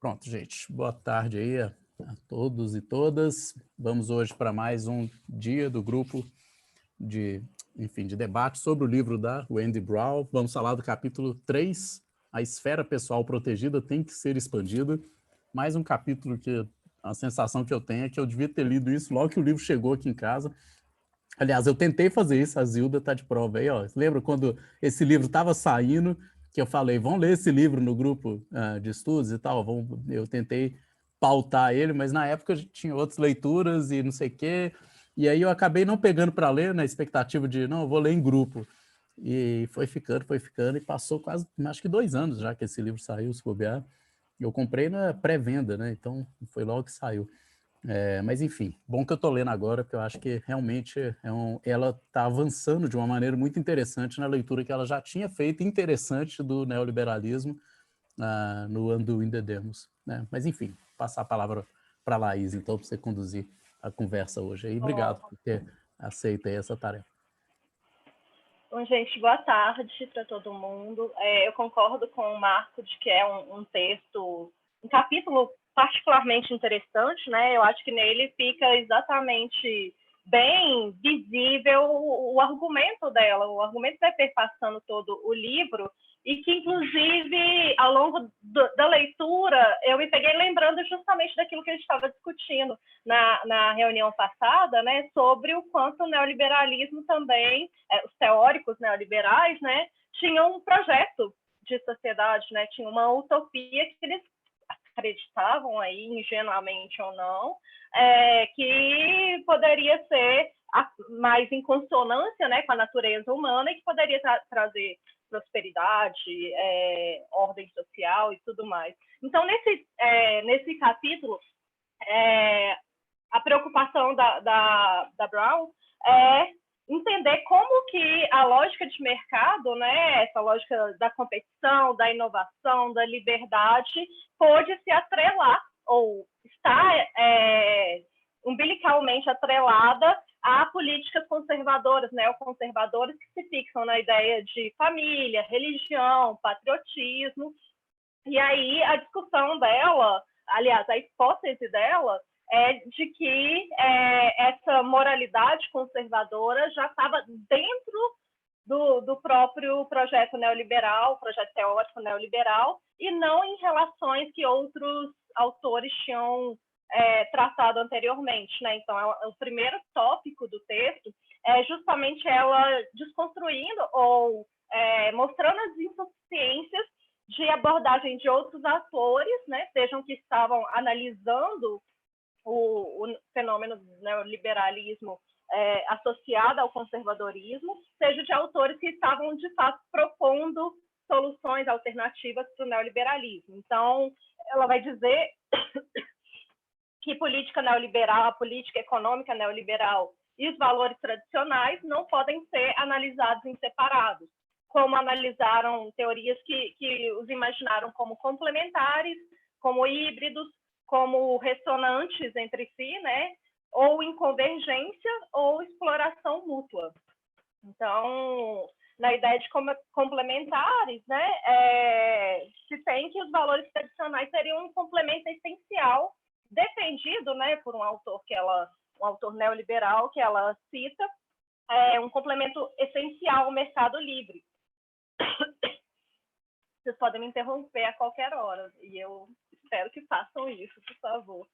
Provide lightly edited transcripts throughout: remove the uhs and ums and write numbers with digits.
Pronto, gente. Boa tarde aí a todos e todas. Vamos hoje para mais um dia do grupo de debate sobre o livro da Wendy Brown. Vamos falar do capítulo 3, A Esfera Pessoal Protegida Tem que Ser Expandida. Mais um capítulo que a sensação que eu tenho é que eu devia ter lido isso logo que o livro chegou aqui em casa. Aliás, eu tentei fazer isso, a Zilda está de prova aí, ó. Lembra quando esse livro estava saindo, que eu falei, vamos ler esse livro no grupo de estudos e tal? Eu tentei pautar ele, mas na época tinha outras leituras e não sei o quê, e aí eu acabei não pegando para ler, na expectativa de, não, eu vou ler em grupo. E foi ficando, e passou quase, acho que 2 anos já que esse livro saiu, se bobear. Eu comprei na pré-venda, né? Então foi logo que saiu. Mas, enfim, bom que eu estou lendo agora, porque eu acho que realmente ela está avançando de uma maneira muito interessante na leitura que ela já tinha feito, interessante, do neoliberalismo no Undoing the Demos. Né? Mas, enfim, passar a palavra para a Laís, então, para você conduzir a conversa hoje. E obrigado por ter aceito aí essa tarefa. Bom, gente, boa tarde para todo mundo. Eu concordo com o Marco de que é um texto, um capítulo particularmente interessante, né? Eu acho que nele fica exatamente bem visível o argumento dela. O argumento vai perpassando todo o livro e que, inclusive, ao longo da leitura, eu me peguei lembrando justamente daquilo que a gente estava discutindo na reunião passada, né, sobre o quanto o neoliberalismo também, os teóricos neoliberais, né, tinham um projeto de sociedade, né, tinha uma utopia que eles acreditavam aí, ingenuamente ou não, que poderia ser mais em consonância, né, com a natureza humana e que poderia trazer prosperidade, ordem social e tudo mais. Então, nesse capítulo, a preocupação da Brown é entender como que a lógica de mercado, né, essa lógica da competição, da inovação, da liberdade, pode se atrelar ou está umbilicalmente atrelada a políticas conservadoras, neoconservadoras, que se fixam na ideia de família, religião, patriotismo. E aí a discussão dela, aliás, a hipótese dela, é de que essa moralidade conservadora já estava dentro do próprio projeto neoliberal, projeto teórico neoliberal, e não em relações que outros autores tinham tratado anteriormente, né? Então, o primeiro tópico do texto é justamente ela desconstruindo ou mostrando as insuficiências de abordagem de outros atores, né? Sejam que estavam analisando o fenômeno do neoliberalismo associado ao conservadorismo, seja de autores que estavam, de fato, propondo soluções alternativas para o neoliberalismo. Então, ela vai dizer que política neoliberal, a política econômica neoliberal e os valores tradicionais não podem ser analisados em separados, como analisaram teorias que os imaginaram como complementares, como híbridos, como ressonantes entre si, né? Ou em convergência ou exploração mútua. Então, na ideia de complementares, né, se tem que os valores tradicionais seriam um complemento essencial defendido, né, por um autor neoliberal que ela cita, um complemento essencial ao mercado livre. Vocês podem me interromper a qualquer hora, e eu espero que façam isso, por favor.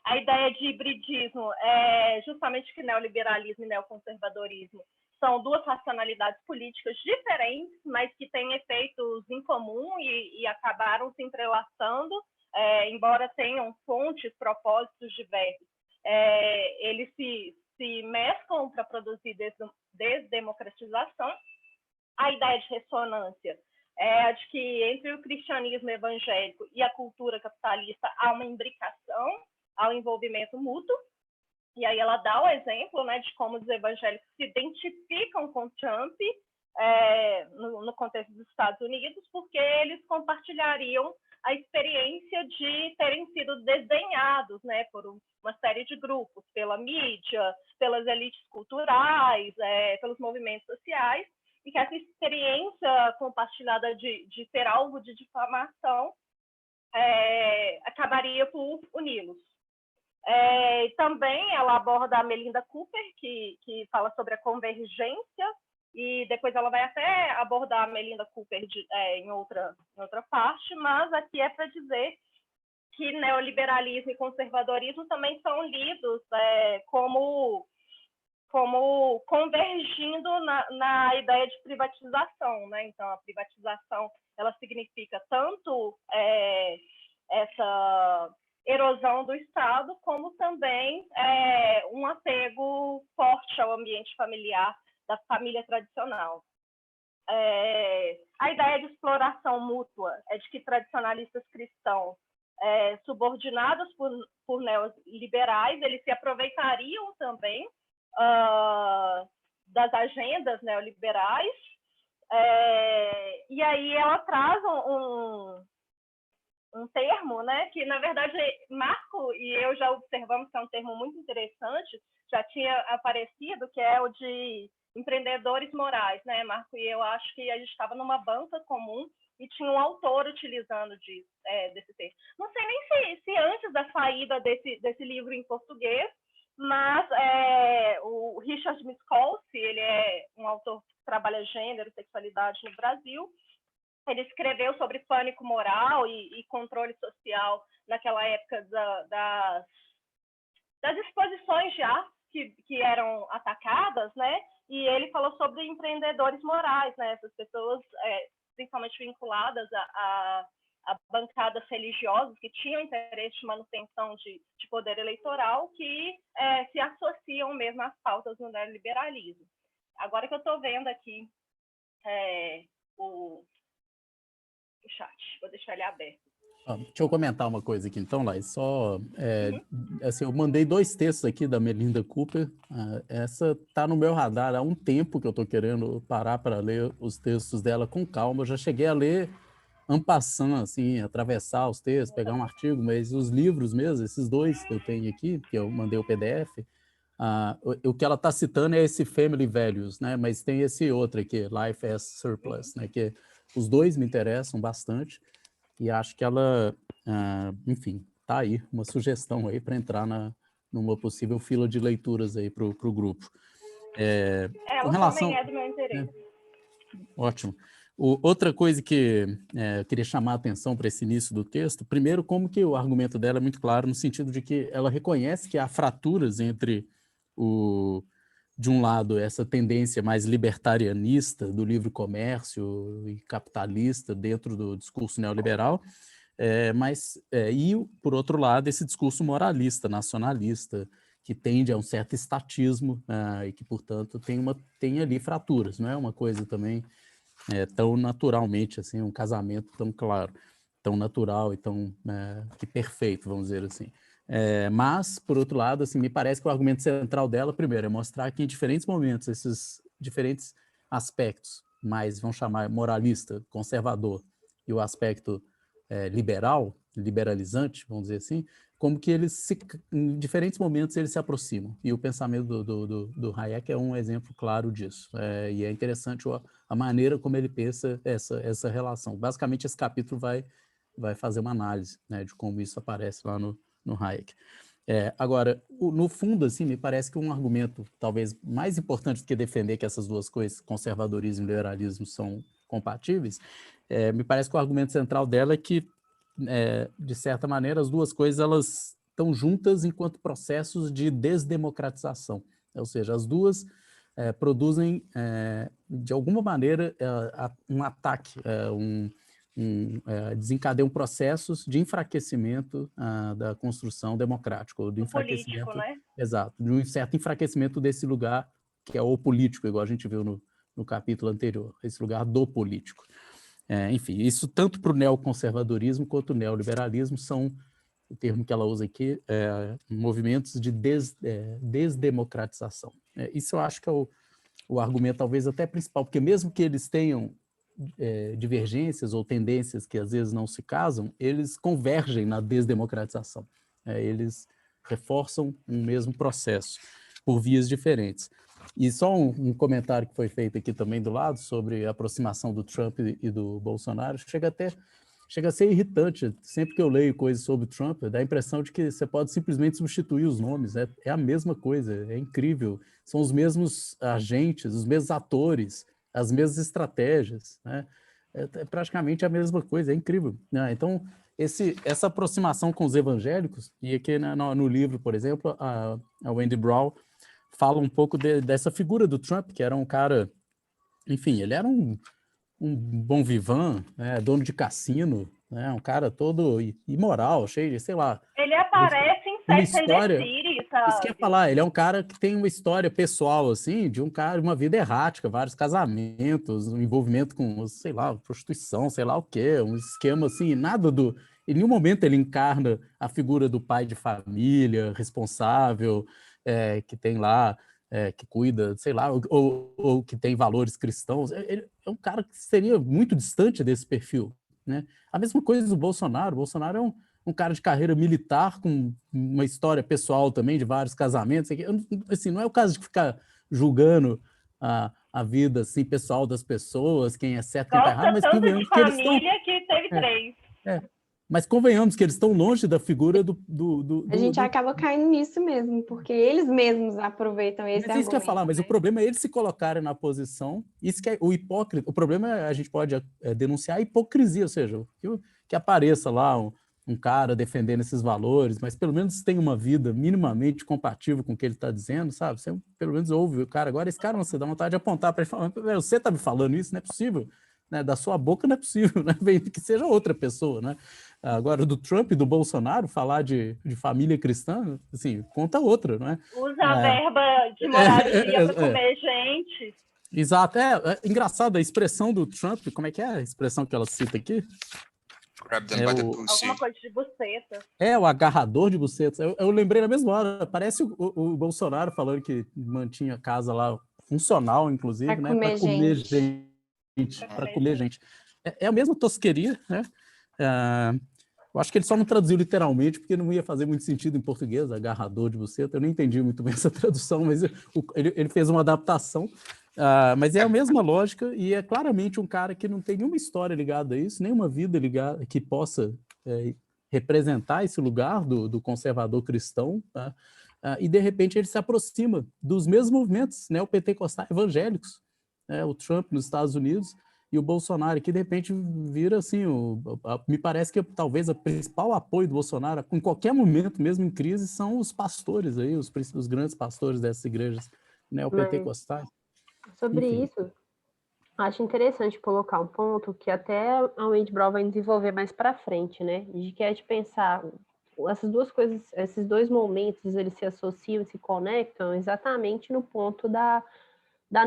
A ideia de hibridismo é justamente que neoliberalismo e neoconservadorismo são duas racionalidades políticas diferentes, mas que têm efeitos em comum e acabaram se entrelaçando, embora tenham fontes, propósitos diversos. Eles se mesclam para produzir desdemocratização. A ideia de ressonância é a de que entre o cristianismo evangélico e a cultura capitalista há uma imbricação, há um envolvimento mútuo. E aí ela dá o exemplo, né, de como os evangélicos se identificam com Trump no contexto dos Estados Unidos, porque eles compartilhariam a experiência de terem sido desdenhados, né, por uma série de grupos, pela mídia, pelas elites culturais, pelos movimentos sociais, e que essa experiência compartilhada de ser alvo de difamação acabaria por uni-los. Também ela aborda a Melinda Cooper, que fala sobre a convergência, e depois ela vai até abordar a Melinda Cooper em outra parte, mas aqui é para dizer que neoliberalismo e conservadorismo também são lidos como convergindo na ideia de privatização, né? Então, a privatização ela significa tanto essa erosão do Estado, como também um apego forte ao ambiente familiar da família tradicional. A ideia de exploração mútua é de que tradicionalistas cristãos subordinados por neoliberais, eles se aproveitariam também das agendas neoliberais, e aí ela traz um termo, né, que, na verdade, Marco e eu já observamos que é um termo muito interessante, já tinha aparecido, que é o de empreendedores morais, né? Marco e eu acho que a gente estava numa banca comum e tinha um autor utilizando desse termo. Não sei nem se antes da saída desse livro em português, mas o Richard Miskolci, ele é um autor que trabalha gênero e sexualidade no Brasil. Ele escreveu sobre pânico moral e controle social naquela época das exposições de arte que eram atacadas, né? E ele falou sobre empreendedores morais, né? Essas pessoas, principalmente vinculadas a bancadas religiosas que tinham interesse de manutenção de poder eleitoral, que se associam mesmo às pautas do neoliberalismo. Agora que eu estou vendo aqui o chat, vou deixar ele aberto. Deixa eu comentar uma coisa aqui, então, Laís. Só, assim, eu mandei 2 textos aqui da Melinda Cooper. Essa está no meu radar há um tempo que eu estou querendo parar para ler os textos dela com calma. Eu já cheguei a ler en passant, assim, atravessar os textos, pegar um artigo, mas os livros mesmo, esses 2 que eu tenho aqui, que eu mandei o PDF, o que ela está citando é esse Family Values, né? Mas tem esse outro aqui, Life as Surplus, né? Que os 2 me interessam bastante. E acho que ela, enfim, tá aí, uma sugestão aí para entrar numa possível fila de leituras aí para o grupo. Ela também é do meu interesse. Ótimo. Outra coisa que eu queria chamar a atenção para esse início do texto, primeiro, como que o argumento dela é muito claro, no sentido de que ela reconhece que há fraturas entre de um lado, essa tendência mais libertarianista do livre comércio e capitalista dentro do discurso neoliberal, e, por outro lado, esse discurso moralista, nacionalista, que tende a um certo estatismo e que, portanto, tem ali fraturas, não é uma coisa também tão naturalmente, assim, um casamento tão claro, tão natural e tão que perfeito, vamos dizer assim. Mas, por outro lado, assim, me parece que o argumento central dela, primeiro, é mostrar que em diferentes momentos, esses diferentes aspectos, mais, vamos chamar, moralista, conservador, e o aspecto liberalizante, vamos dizer assim, como que em diferentes momentos eles se aproximam. E o pensamento do Hayek é um exemplo claro disso. E é interessante a maneira como ele pensa essa relação. Basicamente, esse capítulo vai fazer uma análise, né, de como isso aparece lá no Hayek. Agora, no fundo, assim, me parece que um argumento talvez mais importante do que defender que essas 2 coisas, conservadorismo e liberalismo, são compatíveis, me parece que o argumento central dela é que, de certa maneira, as 2 coisas elas estão juntas enquanto processos de desdemocratização. Ou seja, as 2 produzem, de alguma maneira, um ataque, desencadeiam processos de enfraquecimento da construção democrática, ou do enfraquecimento, político, né? Exato, de um certo enfraquecimento desse lugar que é o político, igual a gente viu no capítulo anterior, esse lugar do político. Enfim, isso tanto para o neoconservadorismo quanto o neoliberalismo são, o termo que ela usa aqui, movimentos de desdemocratização. Isso eu acho que é o argumento talvez até principal, porque mesmo que eles tenham divergências ou tendências que às vezes não se casam, eles convergem na desdemocratização. Eles reforçam um mesmo processo por vias diferentes. E só um comentário que foi feito aqui também do lado sobre a aproximação do Trump e do Bolsonaro, chega até chega a ser irritante. Sempre que eu leio coisas sobre Trump, dá a impressão de que você pode simplesmente substituir os nomes. É a mesma coisa, é incrível. São os mesmos agentes, os mesmos atores, as mesmas estratégias, né? É praticamente a mesma coisa, é incrível, né? Então, essa aproximação com os evangélicos, e aqui no livro, por exemplo, a Wendy Brown fala um pouco dessa figura do Trump, que era um cara, enfim, ele era um bom vivant, né, dono de cassino, né, um cara todo imoral, cheio de, sei lá, Ele aparece em uma Sex and the história. City, Isso que eu ia sabe? falar, ele é um cara que tem uma história pessoal, assim, de um cara, uma vida errática, vários casamentos, um envolvimento com, sei lá, prostituição, sei lá o quê, um esquema assim, nada do. Em nenhum momento ele encarna a figura do pai de família, responsável, que tem lá, que cuida, sei lá, ou que tem valores cristãos. Ele é um cara que seria muito distante desse perfil, né? A mesma coisa do Bolsonaro. O Bolsonaro é um cara de carreira militar com uma história pessoal também, de vários casamentos. Assim, não é o caso de ficar julgando a vida assim, pessoal das pessoas, quem é certo, quem está errado, Gosta mas tanto de convenhamos que eles estão. família que teve É, 3. é, mas convenhamos que eles estão longe da figura A gente acaba caindo nisso mesmo, porque eles mesmos aproveitam esse Mas isso que eu ia falar, argumento, mas né? o problema é eles se colocarem na posição, isso que é o hipócrita, o problema é a gente pode denunciar a hipocrisia, ou seja, que apareça lá um cara defendendo esses valores, mas pelo menos tem uma vida minimamente compatível com o que ele está dizendo, sabe? Você pelo menos ouve o cara. Agora esse cara, você dá vontade de apontar para ele e falar, você está me falando isso? Não é possível. Né? Da sua boca não é possível, né? Que seja outra pessoa, né? Agora, do Trump e do Bolsonaro, falar de família cristã, assim, conta outra, não é? Usa a verba de moradia para comer gente. Exato. É engraçado a expressão do Trump, como é que é a expressão que ela cita aqui? Grab them by the pussy. Alguma coisa de buceta. O agarrador de bucetas. Eu lembrei na mesma hora, parece o Bolsonaro falando que mantinha a casa lá funcional, inclusive, Pra né? comer Para comer gente. Para comer gente. É a mesma tosqueria, né? Eu acho que ele só não traduziu literalmente, porque não ia fazer muito sentido em português, agarrador de buceta. Eu não entendi muito bem essa tradução, mas ele fez uma adaptação. Mas é a mesma lógica e é claramente um cara que não tem nenhuma história ligada a isso, nenhuma vida ligada que possa representar esse lugar do conservador cristão, tá? E de repente ele se aproxima dos mesmos movimentos neopentecostais evangélicos, né? O Trump nos Estados Unidos e o Bolsonaro, que de repente vira assim, me parece que talvez o principal apoio do Bolsonaro, em qualquer momento, mesmo em crise, são os pastores aí, os grandes pastores dessas igrejas neopentecostais. Sobre Enfim. isso, acho interessante colocar um ponto que até a Wendy Brown vai desenvolver mais para frente, né? De que é de pensar essas duas coisas, esses dois momentos, eles se associam e se conectam exatamente no ponto da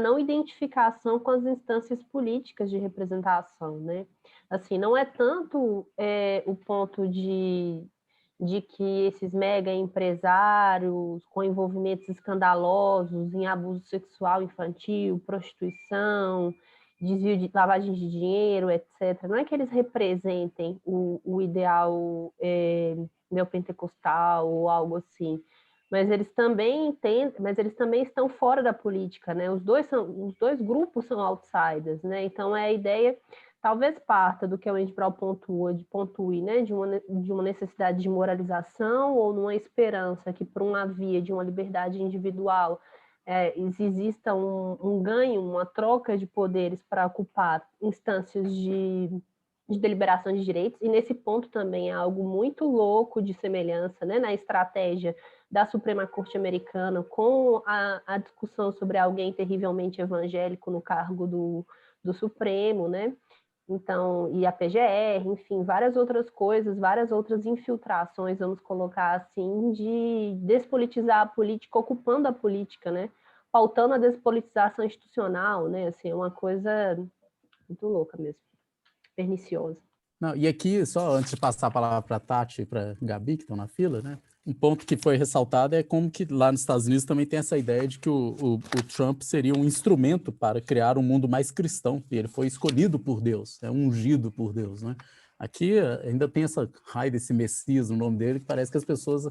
não identificação com as instâncias políticas de representação, né? Assim, não é tanto o ponto de que esses mega empresários com envolvimentos escandalosos em abuso sexual infantil, prostituição, desvio de lavagem de dinheiro, etc. Não é que eles representem o ideal neopentecostal ou algo assim, mas eles também estão fora da política, né? Os dois grupos são outsiders, né? Então a ideia talvez parta do que a Wendy Brown pontue, né? De uma necessidade de moralização ou numa esperança que por uma via de uma liberdade individual exista um ganho, uma troca de poderes para ocupar instâncias de deliberação de direitos, e nesse ponto também há algo muito louco de semelhança, né, na estratégia da Suprema Corte Americana com a discussão sobre alguém terrivelmente evangélico no cargo do Supremo, né? Então, e a PGR, enfim, várias outras coisas, várias outras infiltrações, vamos colocar assim, de despolitizar a política, ocupando a política, né? Pautando a despolitização institucional, né? Assim, é uma coisa muito louca mesmo, perniciosa. Não, e aqui, só antes de passar a palavra para a Tati e para a Gabi, que estão na fila, né? Um ponto que foi ressaltado é como que lá nos Estados Unidos também tem essa ideia de que o Trump seria um instrumento para criar um mundo mais cristão, e ele foi escolhido por Deus, ungido por Deus, né? Aqui ainda tem essa raio desse Messias no nome dele, que parece que as pessoas...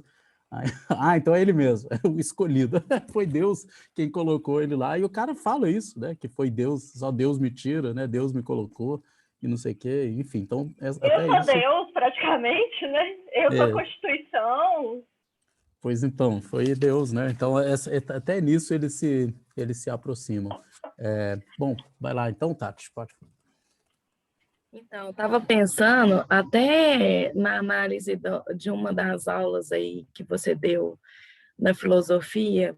então é ele mesmo, é o escolhido. Foi Deus quem colocou ele lá, e o cara fala isso, né? Que foi Deus, só Deus me tira, né? Deus me colocou. e não sei o quê, enfim, então Eu até sou isso... Deus, praticamente, né? Eu sou a Constituição. Pois então, foi Deus, né? Então, até nisso eles se aproximam. Bom, vai lá então, Tati, pode. Então, eu estava pensando, até na análise de uma das aulas aí que você deu na filosofia,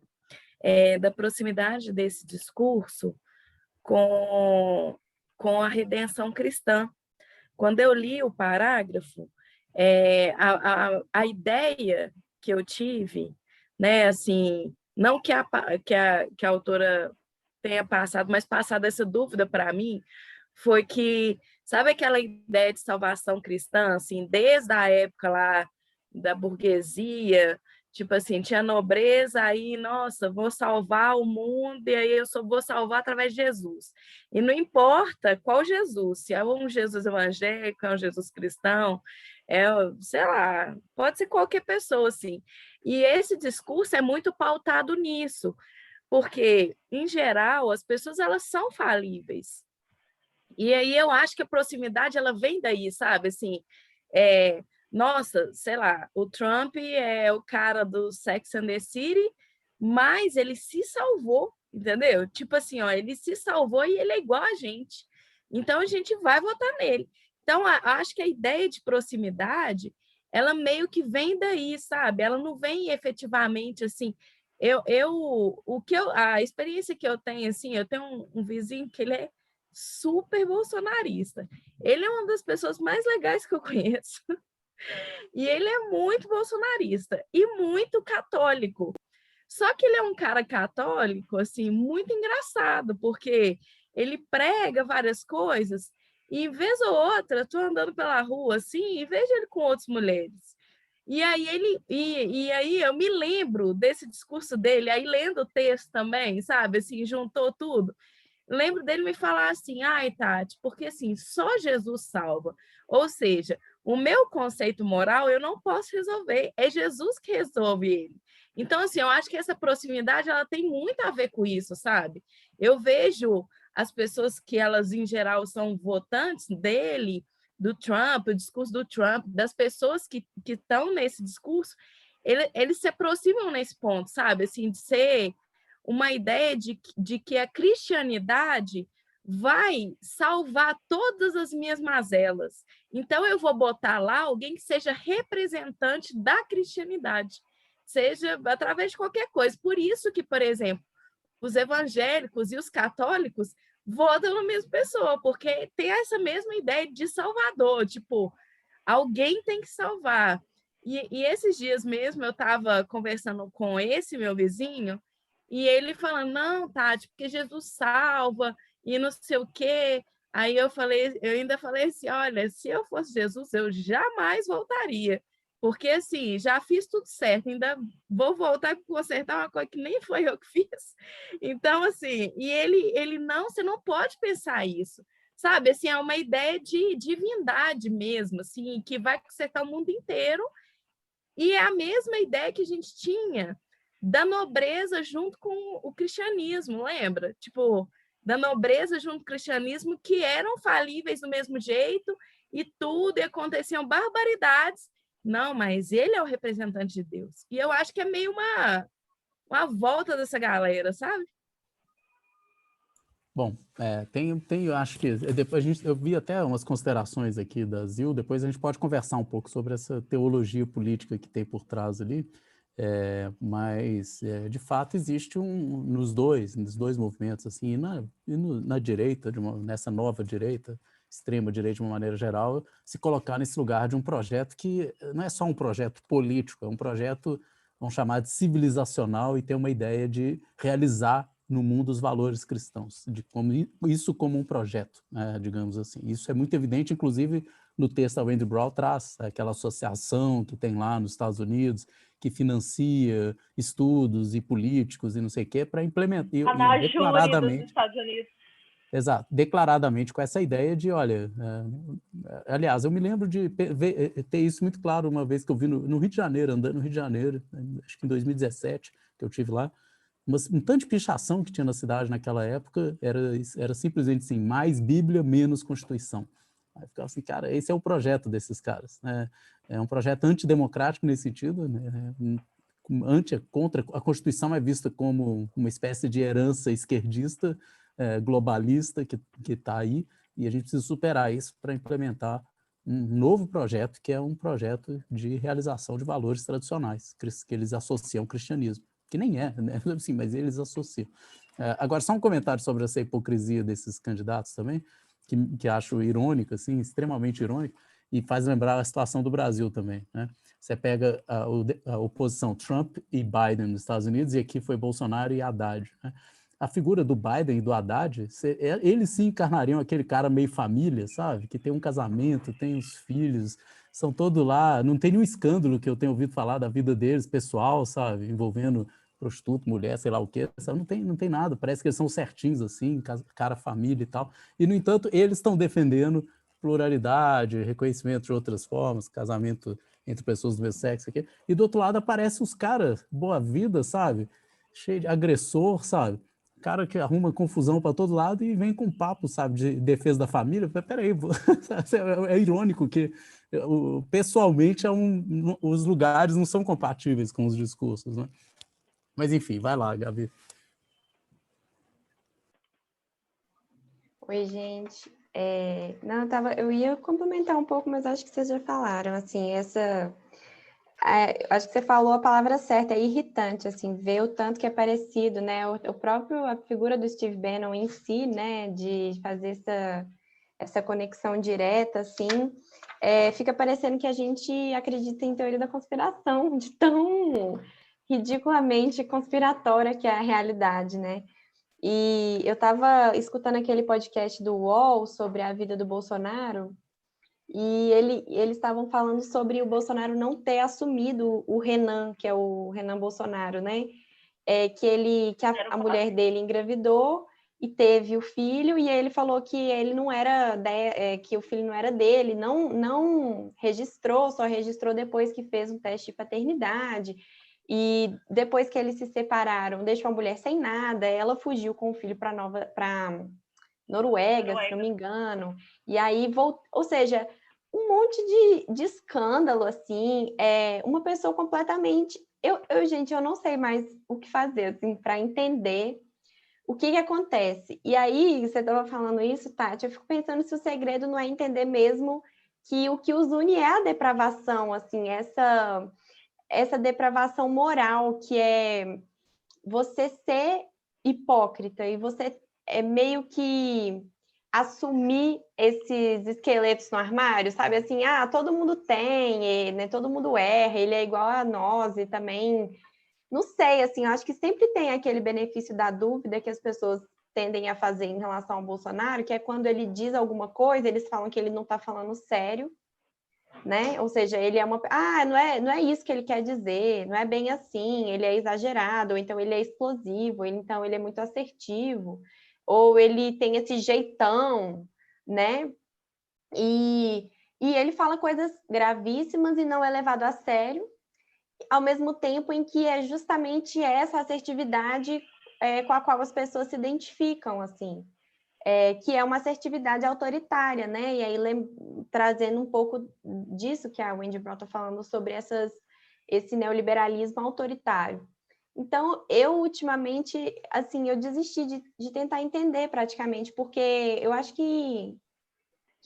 da proximidade desse discurso com a redenção cristã. Quando eu li o parágrafo, a ideia que eu tive, né, assim, não que a autora tenha passado, mas passado essa dúvida para mim, foi que, sabe aquela ideia de salvação cristã, assim, desde a época lá da burguesia, tipo assim, tinha nobreza, aí, nossa, vou salvar o mundo, e aí eu só vou salvar através de Jesus. E não importa qual Jesus, se é um Jesus evangélico, é um Jesus cristão, sei lá, pode ser qualquer pessoa, assim. E esse discurso é muito pautado nisso, porque, em geral, as pessoas, elas são falíveis. E aí eu acho que a proximidade, ela vem daí, sabe? Assim, nossa, sei lá, o Trump é o cara do Sex and the City, mas ele se salvou, entendeu? Tipo assim, ó, ele se salvou e ele é igual a gente. Então a gente vai votar nele. Então acho que a ideia de proximidade, ela meio que vem daí, sabe? Ela não vem efetivamente assim. A experiência que eu tenho, assim, eu tenho um vizinho que ele é super bolsonarista. Ele é uma das pessoas mais legais que eu conheço. E ele é muito bolsonarista e muito católico. Só que ele é um cara católico, assim, muito engraçado, porque ele prega várias coisas e, vez ou outra, estou andando pela rua, assim, e vejo ele com outras mulheres. E aí eu me lembro desse discurso dele, aí lendo o texto também, sabe? Assim, juntou tudo. Lembro dele me falar assim, ai, Tati, porque assim, só Jesus salva. Ou seja, o meu conceito moral eu não posso resolver, é Jesus que resolve ele. Então, assim, eu acho que essa proximidade, ela tem muito a ver com isso, sabe? Eu vejo as pessoas que elas, em geral, são votantes dele, do Trump, o discurso do Trump, das pessoas que estão nesse discurso, eles se aproximam nesse ponto, sabe? Assim, de ser uma ideia de que a cristianidade vai salvar todas as minhas mazelas. Então, eu vou botar lá alguém que seja representante da cristianidade, seja através de qualquer coisa. Por isso que, por exemplo, os evangélicos e os católicos votam na mesma pessoa, porque tem essa mesma ideia de salvador, tipo, alguém tem que salvar. E esses dias mesmo eu estava conversando com esse meu vizinho, e ele falando, não, Tati, porque Jesus salva, e não sei o quê. Aí eu ainda falei assim, olha, se eu fosse Jesus, eu jamais voltaria. Porque, assim, já fiz tudo certo, ainda vou voltar para consertar uma coisa que nem foi eu que fiz. Então, assim, e ele não, você não pode pensar isso, sabe? Assim, é uma ideia de divindade mesmo, assim, que vai consertar o mundo inteiro, e é a mesma ideia que a gente tinha da nobreza junto com o cristianismo, lembra? Tipo, da nobreza junto com o cristianismo, que eram falíveis do mesmo jeito, e tudo, e aconteciam barbaridades. Não, mas ele é o representante de Deus. E eu acho que é meio uma volta dessa galera, sabe? Bom, eu acho que depois eu vi até umas considerações aqui da Zil, depois a gente pode conversar um pouco sobre essa teologia política que tem por trás ali, mas de fato existe nos dois movimentos, assim, na direita, nessa nova direita, extrema direita de uma maneira geral, se colocar nesse lugar de um projeto que não é só um projeto político, é um projeto, vamos chamar de civilizacional, e ter uma ideia de realizar no mundo os valores cristãos, isso como um projeto, né, digamos assim. Isso é muito evidente, inclusive, no texto a Wendy Brown traz aquela associação que tem lá nos Estados Unidos, que financia estudos e políticos e não sei o quê, para implementar. A declaradamente dos Estados Unidos. Exato, declaradamente com essa ideia de, olha, aliás, eu me lembro de ter isso muito claro uma vez que eu vi no Rio de Janeiro, andando no Rio de Janeiro, acho que em 2017, que eu tive lá, um tanto de pichação que tinha na cidade naquela época era simplesmente assim, mais Bíblia, menos Constituição. Aí ficava assim, cara, esse é o projeto desses caras, né? É um projeto antidemocrático nesse sentido, né? Contra a Constituição é vista como uma espécie de herança esquerdista, globalista que está aí, e a gente precisa superar isso para implementar um novo projeto, que é um projeto de realização de valores tradicionais, que eles associam ao cristianismo, que nem é, né? Assim, mas eles associam. Agora, só um comentário sobre essa hipocrisia desses candidatos também, que acho irônico, assim, extremamente irônico, e faz lembrar a situação do Brasil também, né? Você pega a oposição Trump e Biden nos Estados Unidos, e aqui foi Bolsonaro e Haddad, né? A figura do Biden e do Haddad, eles se encarnariam aquele cara meio família, sabe? Que tem um casamento, tem os filhos, são todos lá, não tem nenhum escândalo que eu tenha ouvido falar da vida deles, pessoal, sabe? Envolvendo prostituto, mulher, sei lá o quê, não tem nada, parece que eles são certinhos assim, cara, família e tal, e no entanto eles estão defendendo pluralidade, reconhecimento de outras formas, casamento entre pessoas do mesmo sexo, aqui. E do outro lado aparece os caras, boa vida, sabe? Cheio de agressor, sabe? Cara que arruma confusão para todo lado e vem com papo, sabe, de defesa da família. Peraí, é irônico que pessoalmente os lugares não são compatíveis com os discursos, né? Mas enfim, vai lá, Gabi. Oi, gente. Não, eu ia complementar um pouco, mas acho que vocês já falaram, assim, acho que você falou a palavra certa, é irritante, assim, ver o tanto que é parecido, né, a figura do Steve Bannon em si, né, de fazer essa conexão direta, assim, fica parecendo que a gente acredita em teoria da conspiração, de tão ridiculamente conspiratória que é a realidade, né. E eu estava escutando aquele podcast do UOL sobre a vida do Bolsonaro, e eles estavam falando sobre o Bolsonaro não ter assumido o Renan, que é o Renan Bolsonaro, né? Que a mulher dele engravidou e teve o filho, e ele falou que ele não era que o filho não era dele, não registrou, só registrou depois que fez um teste de paternidade. E depois que eles se separaram, deixou a mulher sem nada, ela fugiu com o filho para Noruega, se não me engano, e aí ou seja, um monte de escândalo, assim, uma pessoa completamente... Gente, eu não sei mais o que fazer, assim, para entender o que acontece. E aí, você estava falando isso, Tati, eu fico pensando se o segredo não é entender mesmo que o que os une é a depravação, assim, essa depravação moral, que é você ser hipócrita e você meio que assumir esses esqueletos no armário, sabe? Assim, todo mundo tem, né? Todo mundo erra, ele é igual a nós e também... Não sei, assim, eu acho que sempre tem aquele benefício da dúvida que as pessoas tendem a fazer em relação ao Bolsonaro, que é quando ele diz alguma coisa, eles falam que ele não está falando sério, né? Ou seja, ele é não é isso que ele quer dizer, não é bem assim, ele é exagerado, ou então ele é explosivo, então ele é muito assertivo, ou ele tem esse jeitão, né? E ele fala coisas gravíssimas e não é levado a sério, ao mesmo tempo em que é justamente essa assertividade com a qual as pessoas se identificam, assim. Que é uma assertividade autoritária, né? E aí trazendo um pouco disso que a Wendy Brown está falando sobre esse neoliberalismo autoritário. Então, eu ultimamente, assim, eu desisti de tentar entender praticamente, porque eu acho que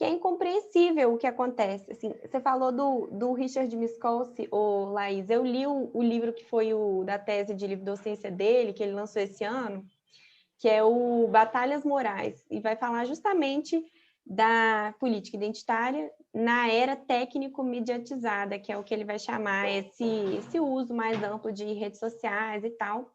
é incompreensível o que acontece. Assim, você falou do Richard Miskolci, ou Laís, eu li o livro que foi da tese de livre-docência dele, que ele lançou esse ano, que é o Batalhas Morais, e vai falar justamente da política identitária na era técnico-mediatizada, que é o que ele vai chamar esse uso mais amplo de redes sociais e tal,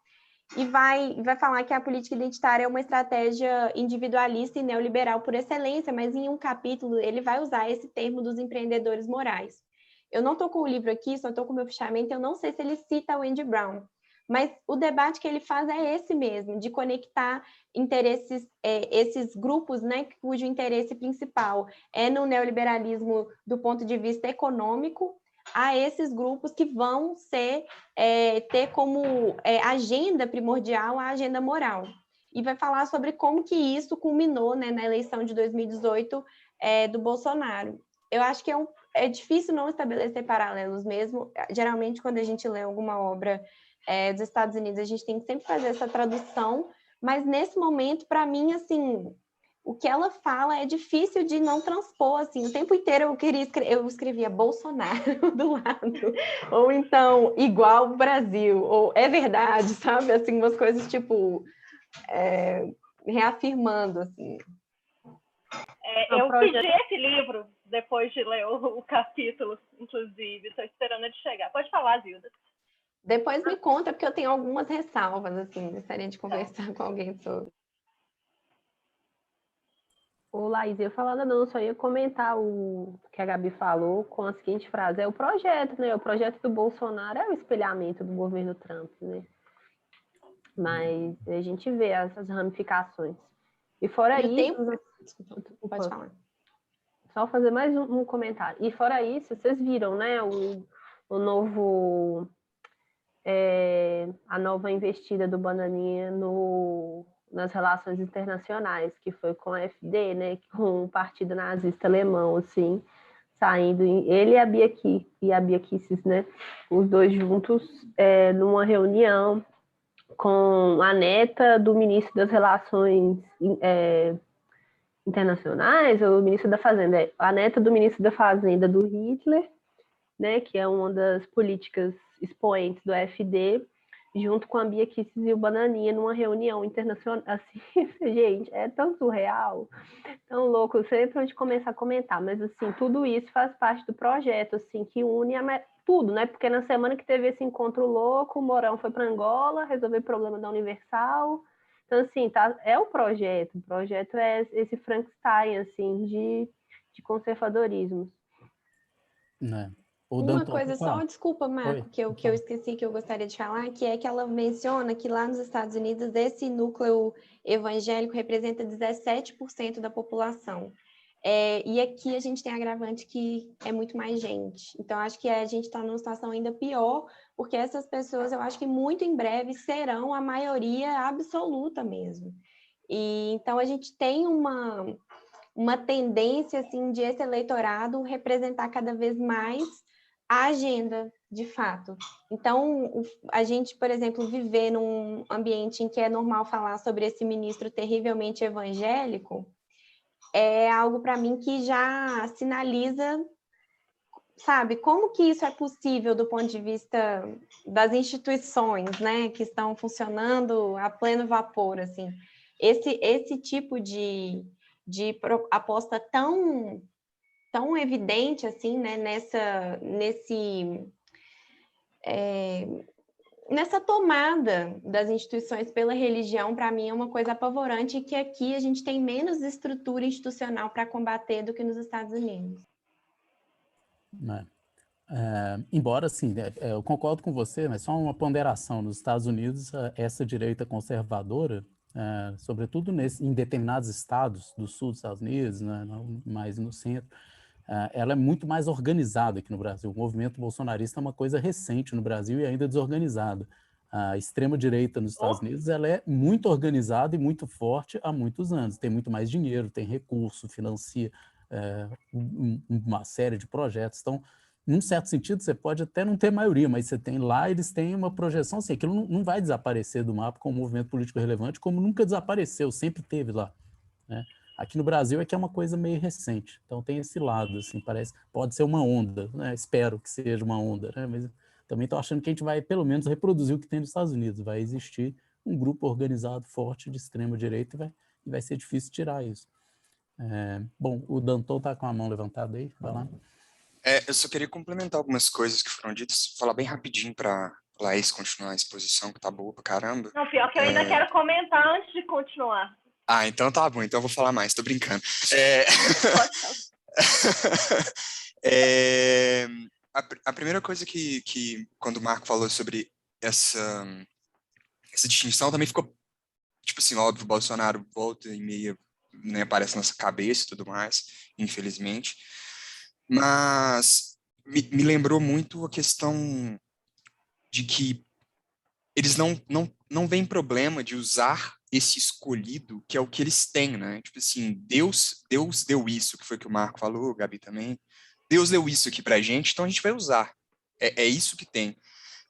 e vai falar que a política identitária é uma estratégia individualista e neoliberal por excelência, mas em um capítulo ele vai usar esse termo dos empreendedores morais. Eu não estou com o livro aqui, só estou com o meu fichamento, eu não sei se ele cita o Andy Brown, mas o debate que ele faz é esse mesmo, de conectar interesses, esses grupos, né, cujo interesse principal é no neoliberalismo do ponto de vista econômico, a esses grupos que vão ter como agenda primordial a agenda moral. E vai falar sobre como que isso culminou, né, na eleição de 2018 do Bolsonaro. Eu acho que é difícil não estabelecer paralelos mesmo. Geralmente, quando a gente lê alguma obra dos Estados Unidos, a gente tem que sempre fazer essa tradução, mas nesse momento, para mim, assim, o que ela fala é difícil de não transpor, assim, o tempo inteiro eu escrevia Bolsonaro do lado, ou então igual Brasil, ou é verdade, sabe? Assim, umas coisas tipo reafirmando, assim. Eu pedi esse livro depois de ler o capítulo, inclusive, estou esperando ele chegar. Pode falar, Zilda. Depois me conta, porque eu tenho algumas ressalvas, assim, gostaria de conversar com alguém sobre. Ô, Laís, eu ia falar não, só ia comentar o que a Gabi falou com a seguinte frase, é o projeto, né? O projeto do Bolsonaro é o espelhamento do governo Trump, né? Mas a gente vê essas ramificações. E fora isso... Desculpa, pode falar. Só fazer mais um comentário. E fora isso, vocês viram, né? O novo... a nova investida do Bananinha nas relações internacionais, que foi com a AfD, né, com o partido nazista alemão, assim, saindo, ele e a Bia Kicis, né, os dois juntos, numa reunião com a neta do ministro das Relações Internacionais, ou o ministro da Fazenda, a neta do ministro da Fazenda do Hitler, né, que é uma das políticas expoentes do AfD, junto com a Bia Kicis e o Bananinha, numa reunião internacional, assim, gente, é tão surreal, tão louco, eu sei pra onde começar a comentar, mas, assim, tudo isso faz parte do projeto, assim, que une tudo, né, porque na semana que teve esse encontro louco, o Mourão foi para Angola, resolver o problema da Universal, então, assim, é o projeto é esse Frankenstein, assim, de conservadorismos. Né? Uma coisa só, desculpa, Marco, que eu esqueci que eu gostaria de falar, que é que ela menciona que lá nos Estados Unidos esse núcleo evangélico representa 17% da população. E aqui a gente tem agravante que é muito mais gente. Então, acho que a gente está numa situação ainda pior, porque essas pessoas, eu acho que muito em breve serão a maioria absoluta mesmo. E então a gente tem uma tendência assim, de esse eleitorado representar cada vez mais a agenda, de fato. Então, a gente, por exemplo, viver num ambiente em que é normal falar sobre esse ministro terrivelmente evangélico é algo, para mim, que já sinaliza, sabe, como que isso é possível do ponto de vista das instituições, né, que estão funcionando a pleno vapor, assim. Esse tipo de aposta tão evidente assim, né, nessa tomada das instituições pela religião, para mim é uma coisa apavorante, e que aqui a gente tem menos estrutura institucional para combater do que nos Estados Unidos. Embora, assim, eu concordo com você, mas só uma ponderação. Nos Estados Unidos, essa direita conservadora, sobretudo em determinados estados do sul dos Estados Unidos, né, mais no centro, ela é muito mais organizada que no Brasil. O movimento bolsonarista é uma coisa recente no Brasil e ainda desorganizada. A extrema-direita nos Estados Unidos ela é muito organizada e muito forte há muitos anos. Tem muito mais dinheiro, tem recurso, financia uma série de projetos. Então, num certo sentido, você pode até não ter maioria, mas você tem lá, eles têm uma projeção assim, aquilo não vai desaparecer do mapa como um movimento político relevante, como nunca desapareceu, sempre teve lá, né? Aqui no Brasil é que é uma coisa meio recente, então tem esse lado, assim, pode ser uma onda, né? Espero que seja uma onda, né? Mas também estou achando que a gente vai, pelo menos, reproduzir o que tem nos Estados Unidos, vai existir um grupo organizado forte de extrema-direita e vai ser difícil tirar isso. Bom, o Danton está com a mão levantada aí, vai lá. Eu só queria complementar algumas coisas que foram ditas, falar bem rapidinho para Laís continuar a exposição, que tá boa pra caramba. Não, pior que eu ainda quero comentar antes de continuar. Ah, então tá bom, então eu vou falar mais, tô brincando. A primeira coisa que quando o Marco falou sobre essa distinção, também ficou, tipo assim, óbvio, o Bolsonaro volta e meia, né, aparece na nossa cabeça e tudo mais, infelizmente. Mas me lembrou muito a questão de que eles não não vem problema de usar esse escolhido, que é o que eles têm, né? Tipo assim, Deus deu isso, que foi o que o Marco falou, Gabi também. Deus deu isso aqui pra gente, então a gente vai usar. É isso que tem.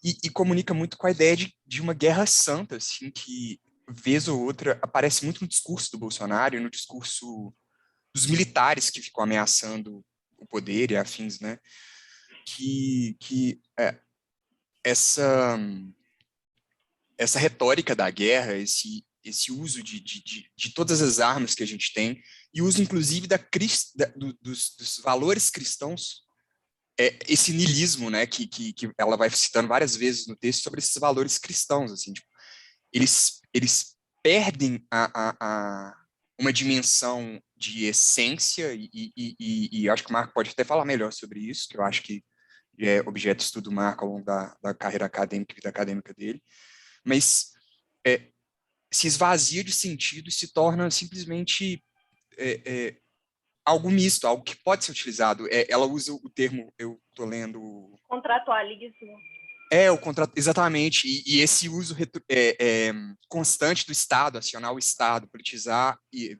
E comunica muito com a ideia de uma guerra santa, assim, que vez ou outra aparece muito no discurso do Bolsonaro e no discurso dos militares que ficam ameaçando o poder e afins, né? Essa retórica da guerra, esse uso de todas as armas que a gente tem, e uso, inclusive, dos valores cristãos, esse niilismo, né, que ela vai citando várias vezes no texto sobre esses valores cristãos, assim, tipo, eles perdem uma dimensão de essência, e acho que o Marco pode até falar melhor sobre isso, que eu acho que é objeto de estudo do Marco ao longo da carreira acadêmica e vida acadêmica dele, mas se esvazia de sentido e se torna simplesmente algo misto, algo que pode ser utilizado. Ela usa o termo, eu estou lendo... Contratualismo. O contrato, exatamente, e esse uso constante do Estado, acionar o Estado, politizar, e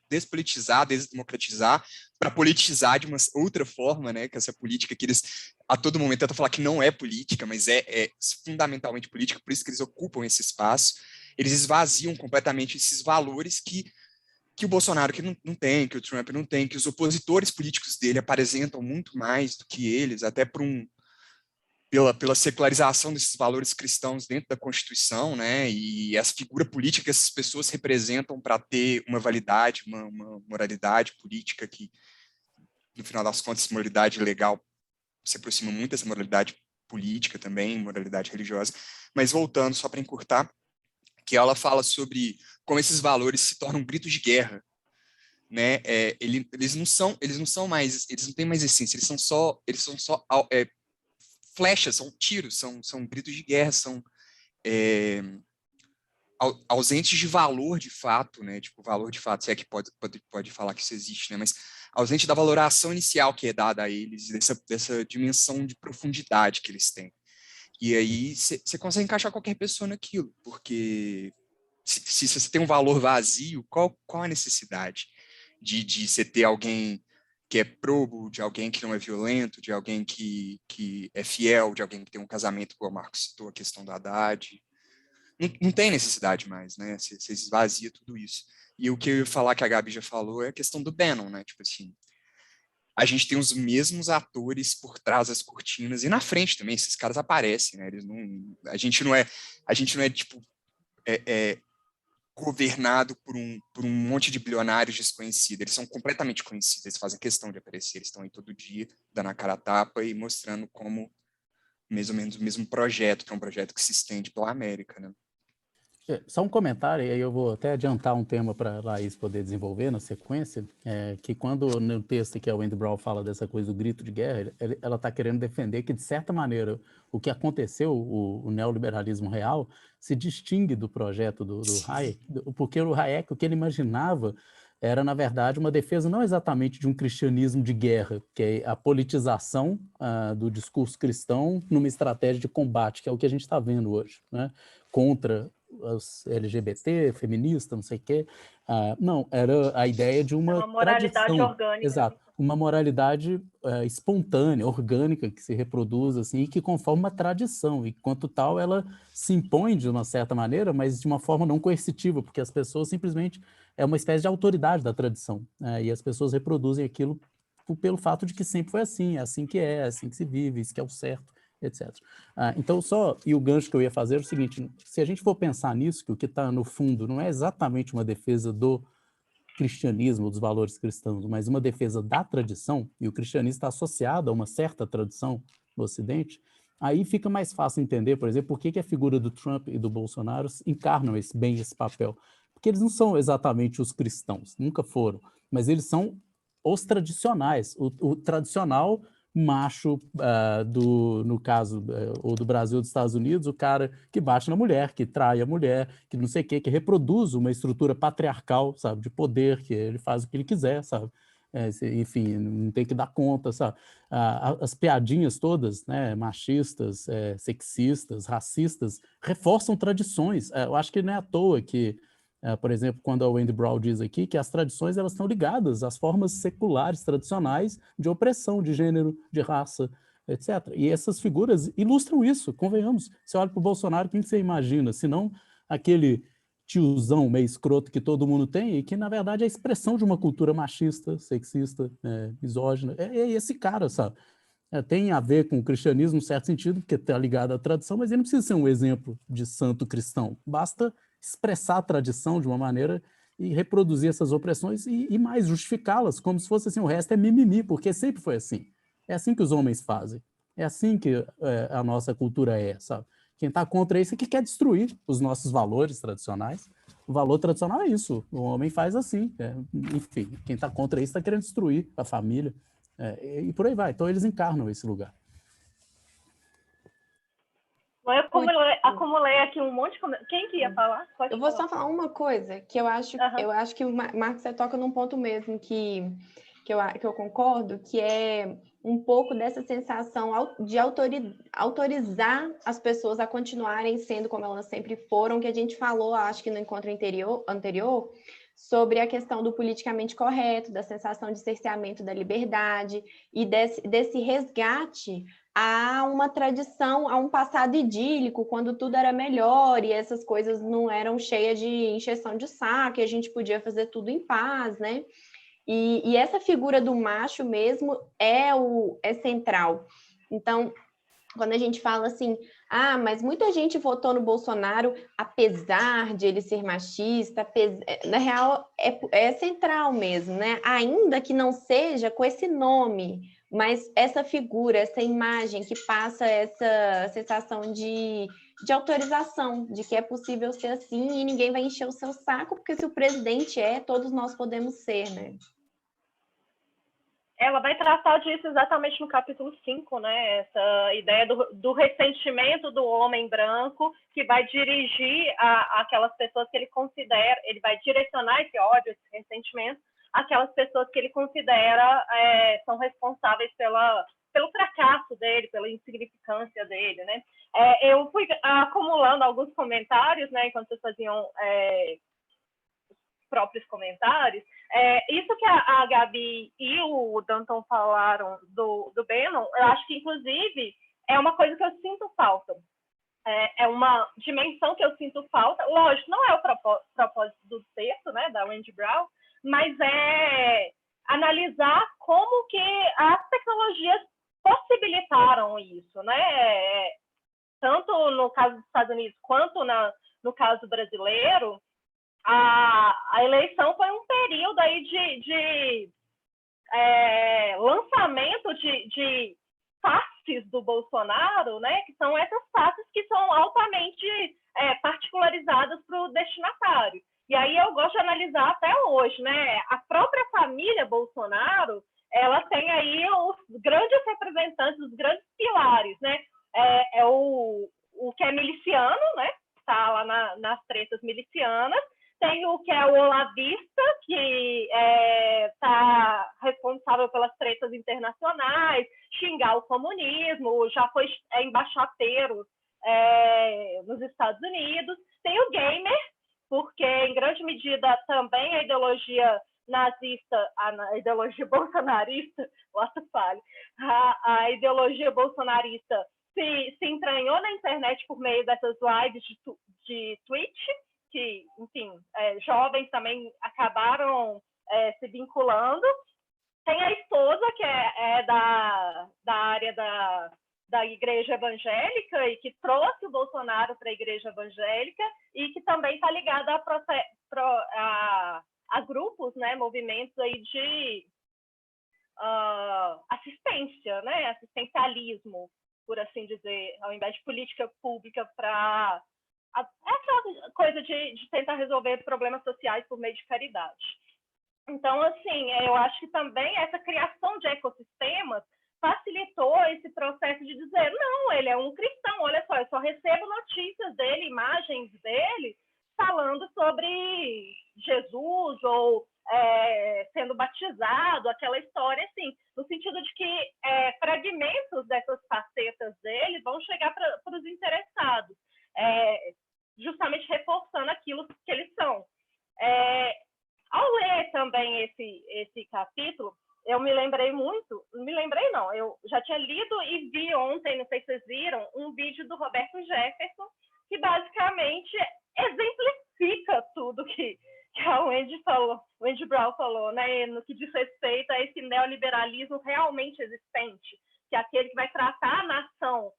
despolitizar, desdemocratizar, para politizar de uma outra forma, né, que essa política que eles a todo momento tentam falar que não é política, mas é fundamentalmente política, por isso que eles ocupam esse espaço, eles esvaziam completamente esses valores que o Bolsonaro que não tem, que o Trump não tem, que os opositores políticos dele apresentam muito mais do que eles, até pela secularização desses valores cristãos dentro da Constituição, né, e essa figura política que essas pessoas representam para ter uma validade, uma moralidade política que, no final das contas, moralidade legal se aproxima muito dessa moralidade política também, moralidade religiosa. Mas voltando, só para encurtar, que ela fala sobre como esses valores se tornam gritos de guerra, né? Eles não têm mais essência, eles são só flechas, são tiros, são gritos de guerra, são ausentes de valor de fato, né? Tipo, valor de fato, se é que pode falar que isso existe, né? Mas ausente da valoração inicial que é dada a eles, dessa dimensão de profundidade que eles têm. E aí você consegue encaixar qualquer pessoa naquilo, porque se você tem um valor vazio, qual a necessidade de você ter alguém que é probo, de alguém que não é violento, de alguém que é fiel, de alguém que tem um casamento, como o Marcos citou, a questão da Haddad. Não tem necessidade mais, né? Você esvazia tudo isso. E o que eu ia falar, que a Gabi já falou, é a questão do Bannon, né? Tipo assim, a gente tem os mesmos atores por trás das cortinas e na frente também, esses caras aparecem, né? A gente não é tipo, governado por um monte de bilionários desconhecidos, eles são completamente conhecidos, eles fazem questão de aparecer, eles estão aí todo dia, dando a cara a tapa e mostrando como, mais ou menos, o mesmo projeto, que é um projeto que se estende pela América, né? Só um comentário, e aí eu vou até adiantar um tema para a Laís poder desenvolver na sequência, que quando no texto que a Wendy Brown fala dessa coisa do grito de guerra, ela está querendo defender que, de certa maneira, o que aconteceu, o neoliberalismo real, se distingue do projeto do Hayek, porque o Hayek, o que ele imaginava, era, na verdade, uma defesa não exatamente de um cristianismo de guerra, que é a politização do discurso cristão numa estratégia de combate, que é o que a gente está vendo hoje, né? Contra os LGBT, feminista, não sei o quê. Não, era a ideia de uma moralidade tradição, orgânica. Exato, uma moralidade espontânea, orgânica, que se reproduz assim, e que conforma uma tradição, e quanto tal ela se impõe de uma certa maneira, mas de uma forma não coercitiva, porque as pessoas simplesmente é uma espécie de autoridade da tradição, e as pessoas reproduzem aquilo pelo fato de que sempre foi assim, é assim que se vive, isso que é o certo, etc. Então, e o gancho que eu ia fazer é o seguinte, se a gente for pensar nisso, que o que está no fundo não é exatamente uma defesa do cristianismo, dos valores cristãos, mas uma defesa da tradição, e o cristianismo está associado a uma certa tradição no Ocidente, aí fica mais fácil entender, por exemplo, por que a figura do Trump e do Bolsonaro encarnam bem esse papel. Porque eles não são exatamente os cristãos, nunca foram, mas eles são os tradicionais, o tradicional macho, no caso, ou do Brasil ou dos Estados Unidos, o cara que bate na mulher, que trai a mulher, que não sei o quê, que reproduz uma estrutura patriarcal, sabe, de poder, que ele faz o que ele quiser, sabe, enfim, não tem que dar conta, sabe? As piadinhas todas, né, machistas, sexistas, racistas, reforçam tradições. Eu acho que não é à toa que, por exemplo, quando a Wendy Brown diz aqui que as tradições elas estão ligadas às formas seculares, tradicionais de opressão, de gênero, de raça, etc. E essas figuras ilustram isso, convenhamos. Você olha para o Bolsonaro, quem que você imagina? Se não aquele tiozão meio escroto que todo mundo tem e que, na verdade, é a expressão de uma cultura machista, sexista, misógina. É esse cara, sabe? Tem a ver com o cristianismo, em certo sentido, porque está ligado à tradição, mas ele não precisa ser um exemplo de santo cristão. Basta expressar a tradição de uma maneira e reproduzir essas opressões e mais, justificá-las, como se fosse assim, o resto é mimimi, porque sempre foi assim. É assim que os homens fazem. É assim que a nossa cultura sabe? Quem está contra isso é que quer destruir os nossos valores tradicionais. O valor tradicional é isso. O homem faz assim. Enfim, quem está contra isso está querendo destruir a família. E por aí vai. Então, eles encarnam esse lugar. Eu acumulei aqui um monte de... Quem que ia falar? Pode eu vou falar. só falar uma coisa, que eu acho que o Marcos, você toca num ponto mesmo que eu concordo, que é um pouco dessa sensação de autorizar as pessoas a continuarem sendo como elas sempre foram, que a gente falou, acho que no encontro anterior, sobre a questão do politicamente correto, da sensação de cerceamento da liberdade e desse resgate a uma tradição, a um passado idílico, quando tudo era melhor e essas coisas não eram cheias de encheção de saco e a gente podia fazer tudo em paz, né? E essa figura do macho mesmo é central. Então, quando a gente fala assim, mas muita gente votou no Bolsonaro apesar de ele ser machista, na real é central mesmo, né? Ainda que não seja com esse nome, mas essa figura, essa imagem que passa essa sensação de autorização, de que é possível ser assim e ninguém vai encher o seu saco, porque se o presidente todos nós podemos ser, né? Ela vai tratar disso exatamente no capítulo 5, né? Essa ideia do ressentimento do homem branco que vai dirigir aquelas pessoas que ele considera, ele vai direcionar esse ódio, esse ressentimento, àquelas pessoas que ele considera são responsáveis pelo fracasso dele, pela insignificância dele, né? Eu fui acumulando alguns comentários, né? Enquanto vocês faziam próprios comentários. Isso que a Gabi e o Danton falaram do Bannon, eu acho que, inclusive, é uma coisa que eu sinto falta. É uma dimensão que eu sinto falta. Lógico, não é o propósito do texto, né, da Wendy Brown, mas é analisar como que as tecnologias possibilitaram isso, né? Tanto no caso dos Estados Unidos quanto no caso brasileiro, a eleição foi um período aí de lançamento de faces do Bolsonaro, né? Que são essas faces que são altamente particularizadas para o destinatário. E aí eu gosto de analisar até hoje, né? A própria família Bolsonaro, ela tem aí os grandes representantes, os grandes pilares, né? O que é miliciano, né? Está lá nas tretas milicianas. Tem o que é o olavista, que está responsável pelas tretas internacionais, xingar o comunismo, já foi embaixadeiro nos Estados Unidos. Tem o gamer, porque, em grande medida, também a ideologia nazista, a ideologia bolsonarista, a ideologia bolsonarista se entranhou na internet por meio dessas lives de Twitch, que, enfim, jovens também acabaram se vinculando. Tem a esposa, que é da área da igreja evangélica e que trouxe o Bolsonaro para a igreja evangélica e que também está ligada a grupos, né, movimentos aí de assistência, né, assistencialismo, por assim dizer, ao invés de política pública para... É aquela coisa de tentar resolver problemas sociais por meio de caridade. Então, assim, eu acho que também essa criação de ecossistemas facilitou esse processo de dizer, não, ele é um cristão, olha só, eu só recebo notícias dele, imagens dele, falando sobre Jesus ou sendo batizado, aquela história, assim, no sentido de que fragmentos dessas facetas dele vão chegar para os interessados, justamente reforçando aquilo que eles são. Ao ler também esse capítulo, eu me lembrei muito, não, eu já tinha lido e vi ontem, não sei se vocês viram, um vídeo do Roberto Jefferson, que basicamente exemplifica tudo que a Wendy Brown falou, né, no que diz respeito a esse neoliberalismo realmente existente, que é aquele que vai tratar a nação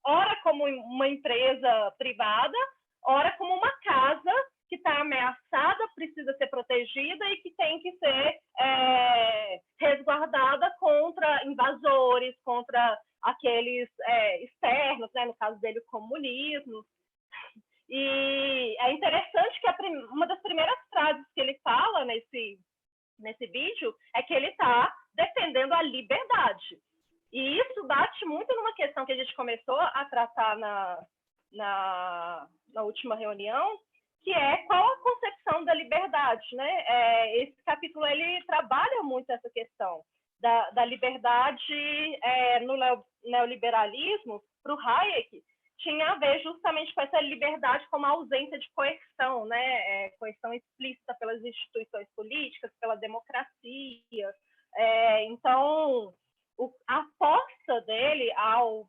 ora como uma empresa privada, ora como uma casa que está ameaçada, precisa ser protegida e que tem que ser resguardada contra invasores, contra aqueles externos, né, no caso dele, o comunismo. E é interessante que uma das primeiras frases que ele fala nesse vídeo é que ele está defendendo a liberdade. E isso bate muito numa questão que a gente começou a tratar na última reunião, que é qual a concepção da liberdade, né? Esse capítulo ele trabalha muito essa questão da liberdade no neoliberalismo. Para o Hayek, tinha a ver justamente com essa liberdade como a ausência de coerção, né? Coerção explícita pelas instituições políticas, pela democracia. Então, a aposta dele ao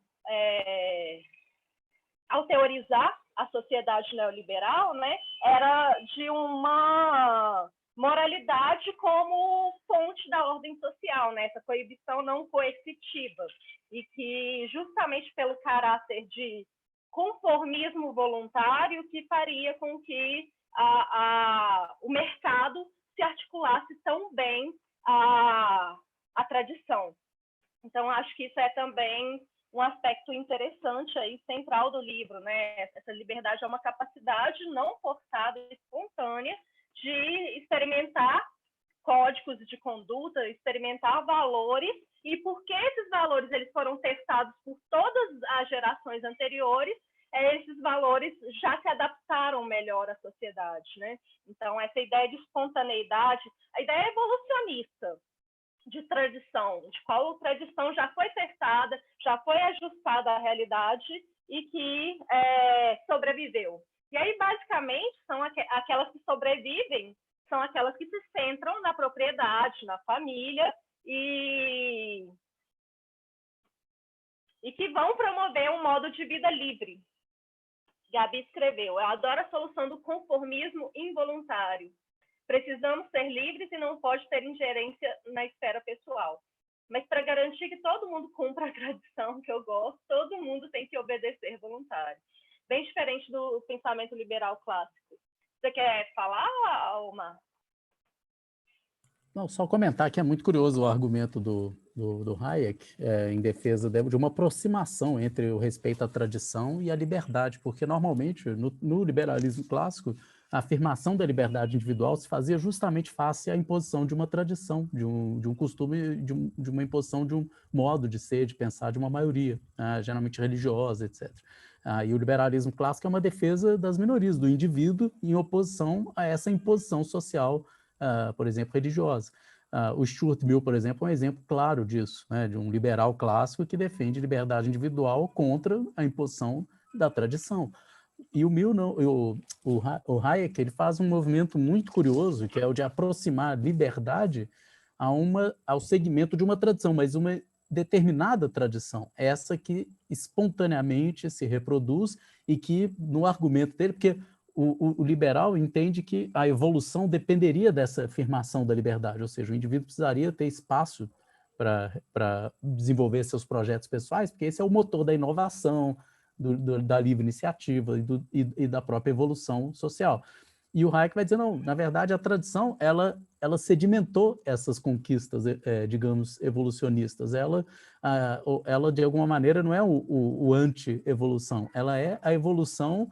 teorizar a sociedade neoliberal, né, era de uma moralidade como fonte da ordem social, né, essa coibição não coercitiva, e que justamente pelo caráter de conformismo voluntário que faria com que o mercado se articulasse tão bem à tradição. Então, acho que isso é também um aspecto interessante aí, central do livro, né? Essa liberdade é uma capacidade não forçada e espontânea de experimentar códigos de conduta, experimentar valores, e porque esses valores eles foram testados por todas as gerações anteriores, esses valores já se adaptaram melhor à sociedade, né? Então, essa ideia de espontaneidade, a ideia evolucionista, de tradição, de qual tradição já foi testada, já foi ajustada à realidade e que sobreviveu. E aí, basicamente, são aquelas que sobrevivem, são aquelas que se centram na propriedade, na família e que vão promover um modo de vida livre. Gabi escreveu: eu adoro a solução do conformismo involuntário. Precisamos ser livres e não pode ter ingerência na esfera pessoal. Mas para garantir que todo mundo cumpra a tradição que eu gosto, todo mundo tem que obedecer voluntário. Bem diferente do pensamento liberal clássico. Você quer falar, Omar? Não, só comentar que é muito curioso o argumento do Hayek em defesa de uma aproximação entre o respeito à tradição e a liberdade, porque normalmente no liberalismo clássico a afirmação da liberdade individual se fazia justamente face à imposição de uma tradição, de um costume, de uma imposição de um modo de ser, de pensar de uma maioria, geralmente religiosa, etc. E o liberalismo clássico é uma defesa das minorias, do indivíduo, em oposição a essa imposição social, por exemplo, religiosa. O Stuart Mill, por exemplo, é um exemplo claro disso, né, de um liberal clássico que defende liberdade individual contra a imposição da tradição. E o Mill, o Hayek, ele faz um movimento muito curioso, que é o de aproximar a liberdade ao segmento de uma tradição, mas uma determinada tradição, essa que espontaneamente se reproduz e que, no argumento dele, porque o liberal entende que a evolução dependeria dessa afirmação da liberdade, ou seja, o indivíduo precisaria ter espaço para desenvolver seus projetos pessoais, porque esse é o motor da inovação, da livre iniciativa e da própria evolução social. E o Hayek vai dizer, não, na verdade, a tradição, ela sedimentou essas conquistas, digamos, evolucionistas. Ela, de alguma maneira, não é o anti-evolução, ela é a evolução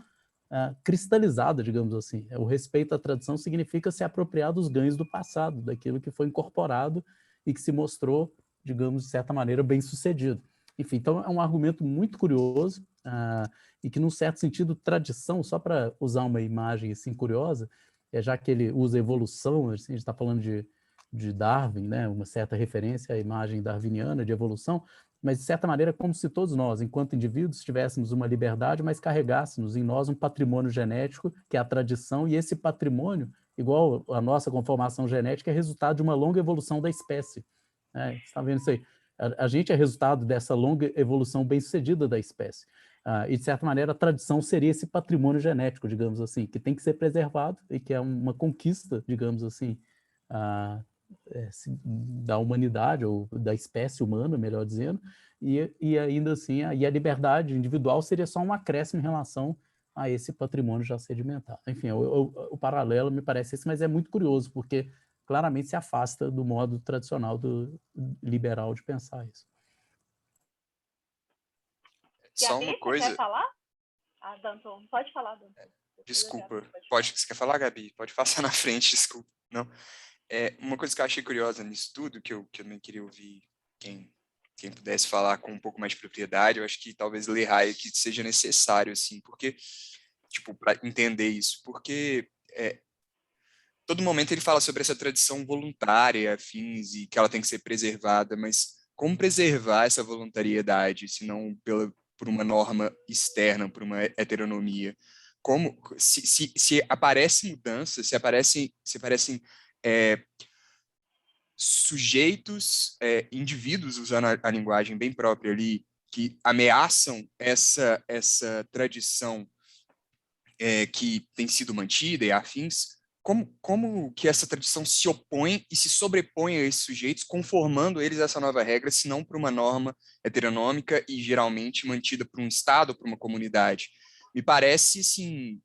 cristalizada, digamos assim. O respeito à tradição significa se apropriar dos ganhos do passado, daquilo que foi incorporado e que se mostrou, digamos, de certa maneira, bem-sucedido. Enfim, então é um argumento muito curioso e que, num certo sentido, tradição, só para usar uma imagem assim curiosa, já que ele usa evolução, assim, a gente está falando de Darwin, né, uma certa referência à imagem darwiniana de evolução, mas, de certa maneira, como se todos nós, enquanto indivíduos, tivéssemos uma liberdade, mas carregássemos em nós um patrimônio genético, que é a tradição, e esse patrimônio, igual a nossa conformação genética, é resultado de uma longa evolução da espécie. Você está vendo isso aí? A gente é resultado dessa longa evolução bem-sucedida da espécie. E, de certa maneira, a tradição seria esse patrimônio genético, digamos assim, que tem que ser preservado e que é uma conquista, digamos assim, da humanidade, ou da espécie humana, melhor dizendo, e ainda assim, a liberdade individual seria só um acréscimo em relação a esse patrimônio já sedimentado. Enfim, o paralelo me parece esse, mas é muito curioso, porque claramente se afasta do modo tradicional do liberal de pensar isso. Só Gabi, uma você coisa... quer falar? Danton, pode falar, Danton. Desculpa, você quer falar, Gabi? Pode passar na frente, desculpa. Não. Uma coisa que eu achei curiosa nisso tudo, que eu também queria ouvir quem pudesse falar com um pouco mais de propriedade, eu acho que talvez ler Hayek seja necessário, assim, porque, tipo, para entender isso, porque todo momento ele fala sobre essa tradição voluntária, afins, e que ela tem que ser preservada, mas como preservar essa voluntariedade, se não por uma norma externa, por uma heteronomia? Como, se aparecem mudanças, se aparecem sujeitos, indivíduos, usando a linguagem bem própria ali, que ameaçam essa tradição que tem sido mantida e afins, como que essa tradição se opõe e se sobrepõe a esses sujeitos, conformando eles a essa nova regra, se não por uma norma heteronômica e geralmente mantida por um Estado, por uma comunidade? Me parece, sim,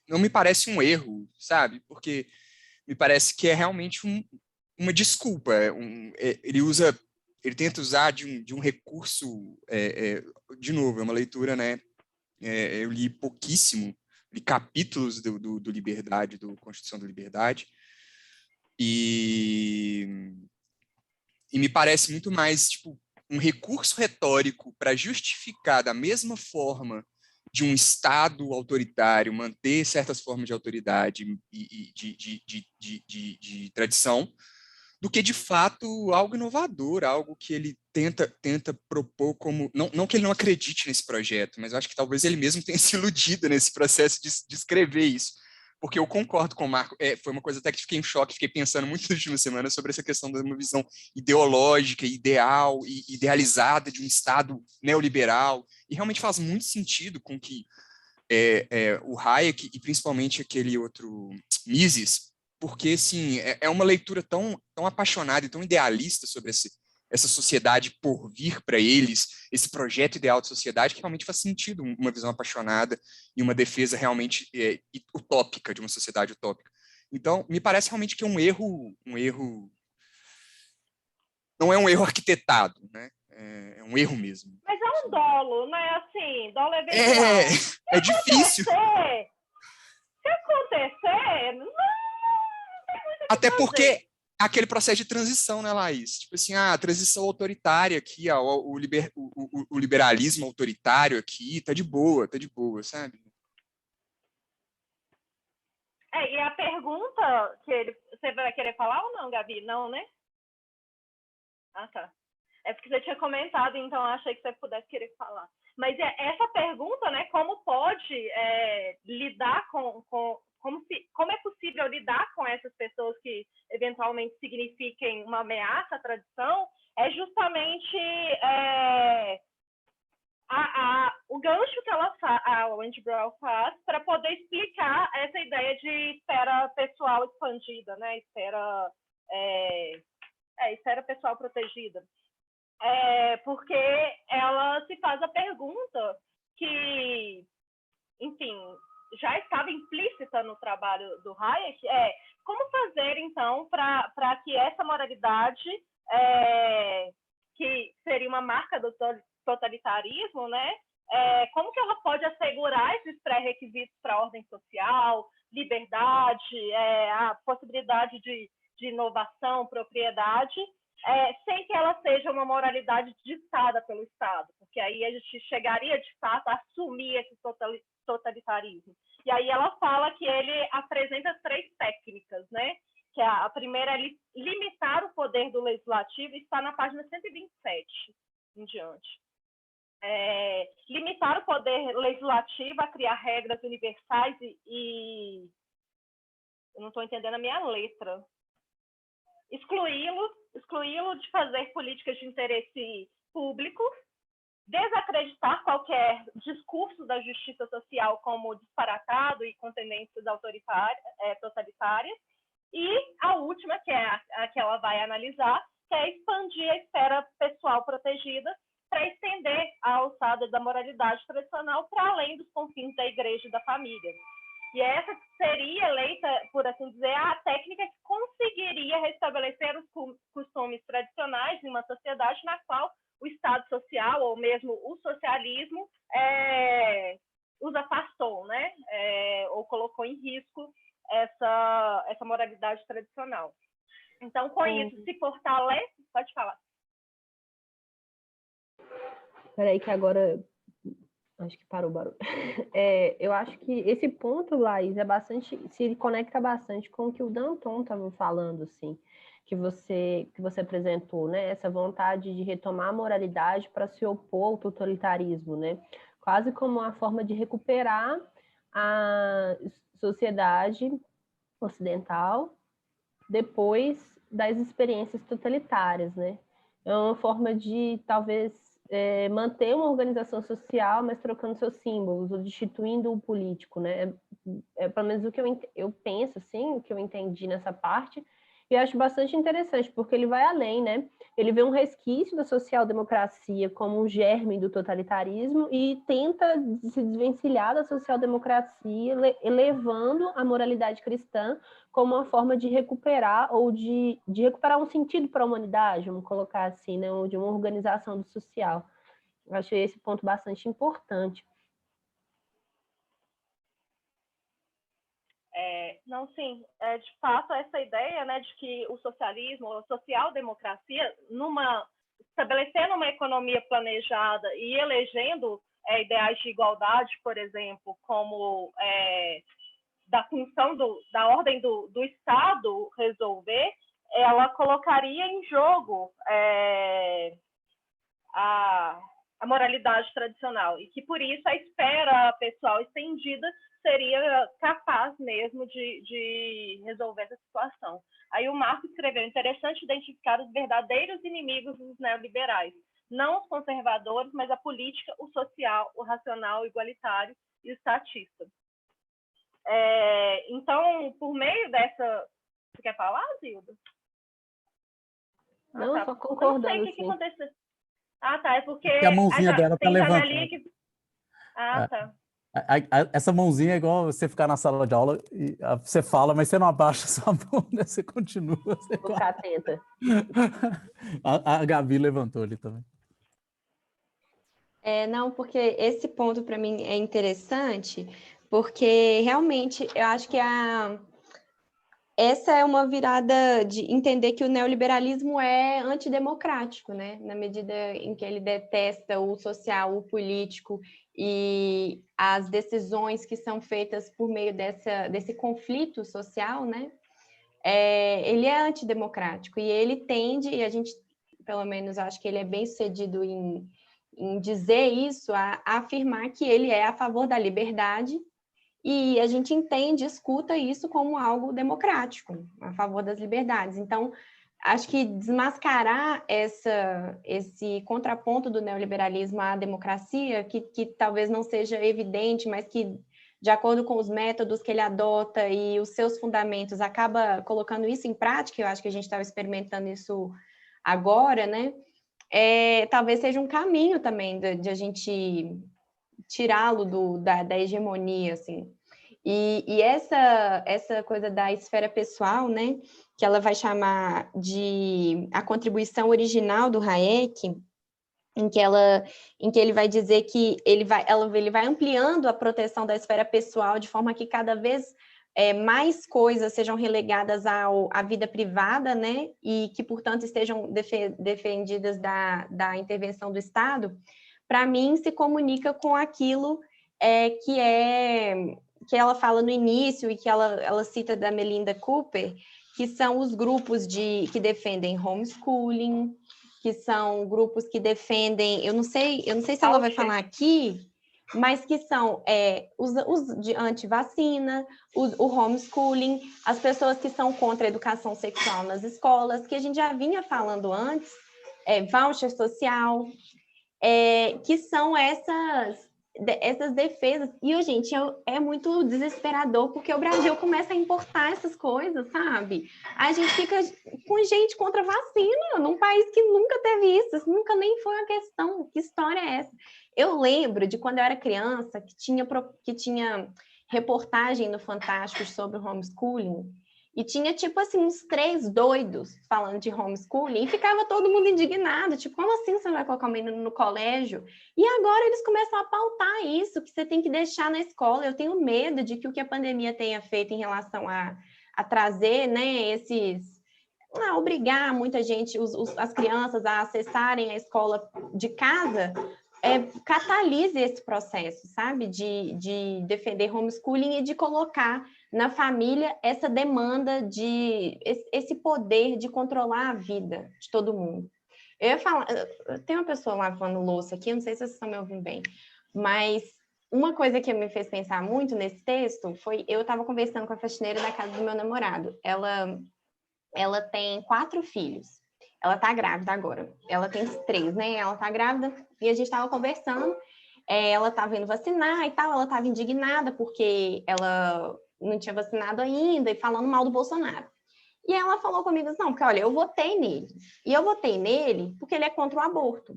não me parece um erro, sabe? Porque me parece que é realmente uma desculpa. Ele tenta usar de um recurso, de novo, é uma leitura, né? Eu li pouquíssimo, li capítulos do Liberdade, do Constituição da Liberdade, e me parece muito mais tipo um recurso retórico para justificar da mesma forma de um Estado autoritário manter certas formas de autoridade e de tradição, do que, de fato, algo inovador, algo que ele tenta propor como... Não que ele não acredite nesse projeto, mas eu acho que talvez ele mesmo tenha se iludido nesse processo de escrever isso. Porque eu concordo com o Marco, foi uma coisa até que fiquei em choque, fiquei pensando muito nas últimas semanas sobre essa questão de uma visão ideológica, ideal e idealizada de um Estado neoliberal, e realmente faz muito sentido com que o Hayek, e principalmente aquele outro Mises, porque assim, é uma leitura tão apaixonada e tão idealista sobre essa sociedade por vir para eles, esse projeto ideal de sociedade, que realmente faz sentido uma visão apaixonada e uma defesa realmente utópica, de uma sociedade utópica. Então, me parece realmente que é um erro, não é um erro arquitetado, né? É um erro mesmo. Mas é um dolo, né? Assim, dolo eventual. É difícil. Se acontecer, não tem muito o que Até fazer. porque aquele processo de transição, né, Laís? Tipo assim, a transição autoritária aqui, o liberalismo autoritário aqui, tá de boa, sabe? E a pergunta que você vai querer falar ou não, Gabi? Não, né? Ah, tá. É porque você tinha comentado, então eu achei que você pudesse querer falar. Mas essa pergunta, né, como pode lidar como é possível lidar com essas pessoas que eventualmente signifiquem uma ameaça à tradição, é justamente o gancho que a Wendy Brown faz para poder explicar essa ideia de esfera pessoal expandida, né? Esfera pessoal protegida. Porque ela se faz a pergunta que, enfim, já estava implícita no trabalho do Hayek, como fazer, então, para que essa moralidade, que seria uma marca do totalitarismo, né, como que ela pode assegurar esses pré-requisitos para a ordem social, liberdade, a possibilidade de inovação, propriedade, sem que ela seja uma moralidade ditada pelo Estado, porque aí a gente chegaria, de fato, a assumir esse totalitarismo. E aí ela fala que ele apresenta 3 técnicas, né? Que a primeira é limitar o poder do legislativo, está na página 127 em diante. Limitar o poder legislativo a criar regras universais e eu não estou entendendo a minha letra. Excluí-lo de fazer políticas de interesse público, desacreditar qualquer discurso da justiça social como disparatado e com tendências totalitárias, e a última, que é a que ela vai analisar, que é expandir a esfera pessoal protegida para estender a alçada da moralidade tradicional para além dos confins da igreja e da família. E essa seria eleita, por assim dizer, a técnica que conseguiria restabelecer os costumes tradicionais em uma sociedade na qual o Estado social, ou mesmo o socialismo, os afastou, né? Ou colocou em risco essa moralidade tradicional. Então, com isso, se fortalece... Pode falar. Peraí que agora... Acho que parou o barulho. Eu acho que esse ponto, Laís, se conecta bastante com o que o Danton estava falando, assim, que você apresentou, né? Essa vontade de retomar a moralidade para se opor ao totalitarismo, né? Quase como uma forma de recuperar a sociedade ocidental depois das experiências totalitárias, né? É uma forma de, talvez, manter uma organização social, mas trocando seus símbolos, ou destituindo o político, né? Pelo menos o que eu penso, assim, o que eu entendi nessa parte, e eu acho bastante interessante, porque ele vai além, né? Ele vê um resquício da social-democracia como um germe do totalitarismo e tenta se desvencilhar da social-democracia, elevando a moralidade cristã como uma forma de recuperar ou de recuperar um sentido para a humanidade, vamos colocar assim, né? Ou de uma organização do social. Eu achei esse ponto bastante importante. Não, sim, de fato, essa ideia, né, de que o socialismo, a social-democracia, estabelecendo uma economia planejada e elegendo ideais de igualdade, por exemplo, como da função da ordem do Estado resolver, ela colocaria em jogo a moralidade tradicional, e que, por isso, a esfera pessoal estendida seria capaz mesmo de resolver essa situação. Aí o Marco escreveu: interessante identificar os verdadeiros inimigos dos neoliberais, não os conservadores, mas a política, o social, o racional, o igualitário e o estatista. Então, por meio dessa... Você quer falar, Zilda? Não, tá. Só concordando. Eu não sei o que aconteceu. Tá, é porque a mãozinha dela tá levantada. Tá. Essa mãozinha é igual você ficar na sala de aula e você fala, mas você não abaixa a sua mão, né? Você continua. Vou ficar atenta. A Gabi levantou ali também. Não, porque esse ponto para mim é interessante, porque realmente eu acho que essa é uma virada de entender que o neoliberalismo é antidemocrático, né? Na medida em que ele detesta o social, o político e as decisões que são feitas por meio desse conflito social, né? Ele é antidemocrático e ele tende, e a gente, pelo menos, acho que ele é bem sucedido em dizer isso, a afirmar que ele é a favor da liberdade. E a gente entende, escuta isso como algo democrático, a favor das liberdades. Então, acho que desmascarar esse contraponto do neoliberalismo à democracia, que talvez não seja evidente, mas que, de acordo com os métodos que ele adota e os seus fundamentos, acaba colocando isso em prática. Eu acho que a gente estava experimentando isso agora, né? Talvez seja um caminho também de a gente tirá-lo da hegemonia, assim. E essa coisa da esfera pessoal, né, que ela vai chamar de a contribuição original do Hayek, em que ele vai dizer que ele vai ampliando a proteção da esfera pessoal de forma que cada vez mais coisas sejam relegadas à vida privada, né, e que, portanto, estejam defendidas da intervenção do Estado. Para mim, se comunica com aquilo que ela fala no início e que ela cita da Melinda Cooper, que são os grupos que defendem homeschooling, que são grupos que defendem, eu não sei se ela vai falar aqui, mas que são os de anti-vacina, o homeschooling, as pessoas que são contra a educação sexual nas escolas, que a gente já vinha falando antes, voucher social, que são essas defesas. E, gente, é muito desesperador, porque o Brasil começa a importar essas coisas, sabe? A gente fica com gente contra a vacina, num país que nunca teve isso nunca nem foi uma questão. Que história é essa? Eu lembro de quando eu era criança, que tinha reportagem no Fantástico sobre o homeschooling, e tinha, tipo assim, uns 3 doidos falando de homeschooling, e ficava todo mundo indignado, tipo, como assim você vai colocar o menino no colégio? E agora eles começam a pautar isso, que você tem que deixar na escola. Eu tenho medo de que o que a pandemia tenha feito em relação a trazer, né, obrigar muita gente, as crianças a acessarem a escola de casa, catalise esse processo, sabe? De defender homeschooling e de colocar na família essa demanda esse poder de controlar a vida de todo mundo. Eu ia falar, tem uma pessoa lavando louça aqui, não sei se vocês estão me ouvindo bem, mas uma coisa que me fez pensar muito nesse texto foi, eu estava conversando com a faxineira da casa do meu namorado. Ela tem 4 filhos. Ela está grávida agora. Ela tem 3, né? Ela está grávida e a gente estava conversando. Ela estava indo vacinar e tal. Ela estava indignada porque ela não tinha vacinado ainda e falando mal do Bolsonaro. E ela falou comigo assim, não, porque olha, eu votei nele. E eu votei nele porque ele é contra o aborto.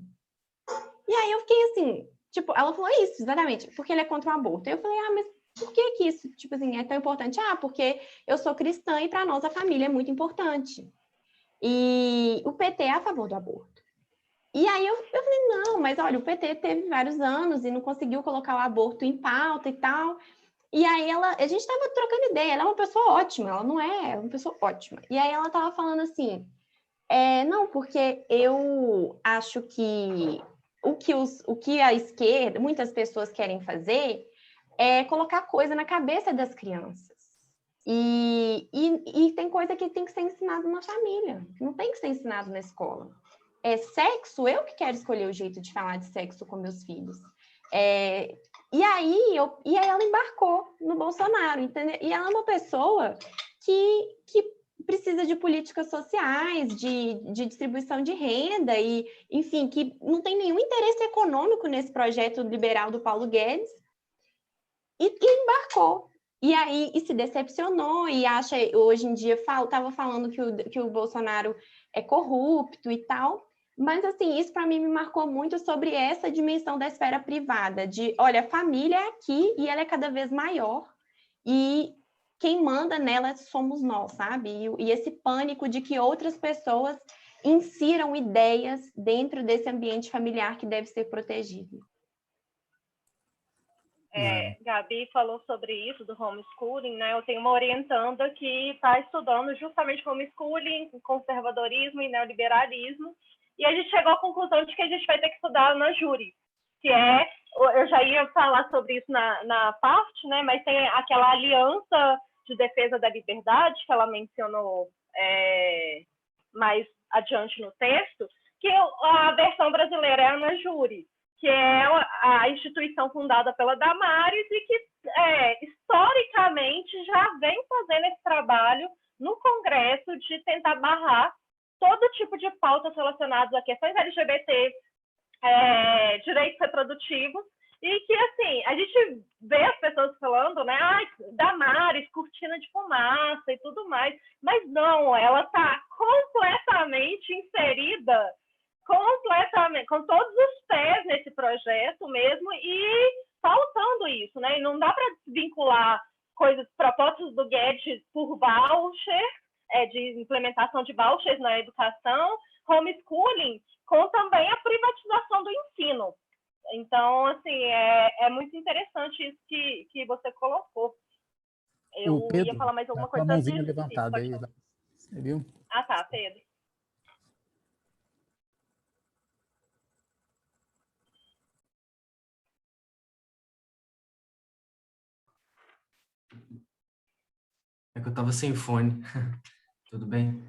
E aí eu fiquei assim, tipo, ela falou isso, exatamente, porque ele é contra o aborto. Aí eu falei, mas por que isso, tipo assim, é tão importante? Porque eu sou cristã e para nós a família é muito importante. E o PT é a favor do aborto. E aí eu falei, não, mas olha, o PT teve vários anos e não conseguiu colocar o aborto em pauta e tal. E aí a gente estava trocando ideia, ela é uma pessoa ótima, ela não é uma pessoa ótima. E aí ela estava falando assim, não, porque eu acho que o que a esquerda, muitas pessoas querem fazer é colocar coisa na cabeça das crianças. E tem coisa que tem que ser ensinado na família, não tem que ser ensinado na escola. Sexo, eu que quero escolher o jeito de falar de sexo com meus filhos. E aí ela embarcou no Bolsonaro, entendeu? E ela é uma pessoa que precisa de políticas sociais, de distribuição de renda, e, enfim, que não tem nenhum interesse econômico nesse projeto liberal do Paulo Guedes, e embarcou. E aí se decepcionou e acha, hoje em dia, estava falando que o Bolsonaro é corrupto e tal. Mas, assim, isso para mim me marcou muito sobre essa dimensão da esfera privada, de, olha, a família é aqui e ela é cada vez maior, e quem manda nela somos nós, sabe? E esse pânico de que outras pessoas insiram ideias dentro desse ambiente familiar que deve ser protegido. Gabi falou sobre isso, do homeschooling, né? Eu tenho uma orientanda que está estudando justamente homeschooling, conservadorismo e neoliberalismo, e a gente chegou à conclusão de que a gente vai ter que estudar na Júri, que eu já ia falar sobre isso na parte, né? Mas tem aquela aliança de defesa da liberdade que ela mencionou mais adiante no texto, que a versão brasileira é a Ana Júri, que é a instituição fundada pela Damares e que, historicamente, já vem fazendo esse trabalho no Congresso de tentar barrar todo tipo de pautas relacionadas a questões LGBT, direitos reprodutivos, e que, assim, a gente vê as pessoas falando, né, Damares, cortina de fumaça e tudo mais, mas não, ela está completamente inserida, com todos os pés nesse projeto mesmo, e faltando isso, né? E não dá para desvincular propostas do Guedes por voucher, de implementação de vouchers na educação, homeschooling, com também a privatização do ensino. Então, assim, é muito interessante isso que você colocou. Eu Pedro, ia falar mais alguma tá com a coisa mãozinha disso. levantada aí, você viu? Ah, tá, Pedro. É que eu estava sem fone. Tudo bem?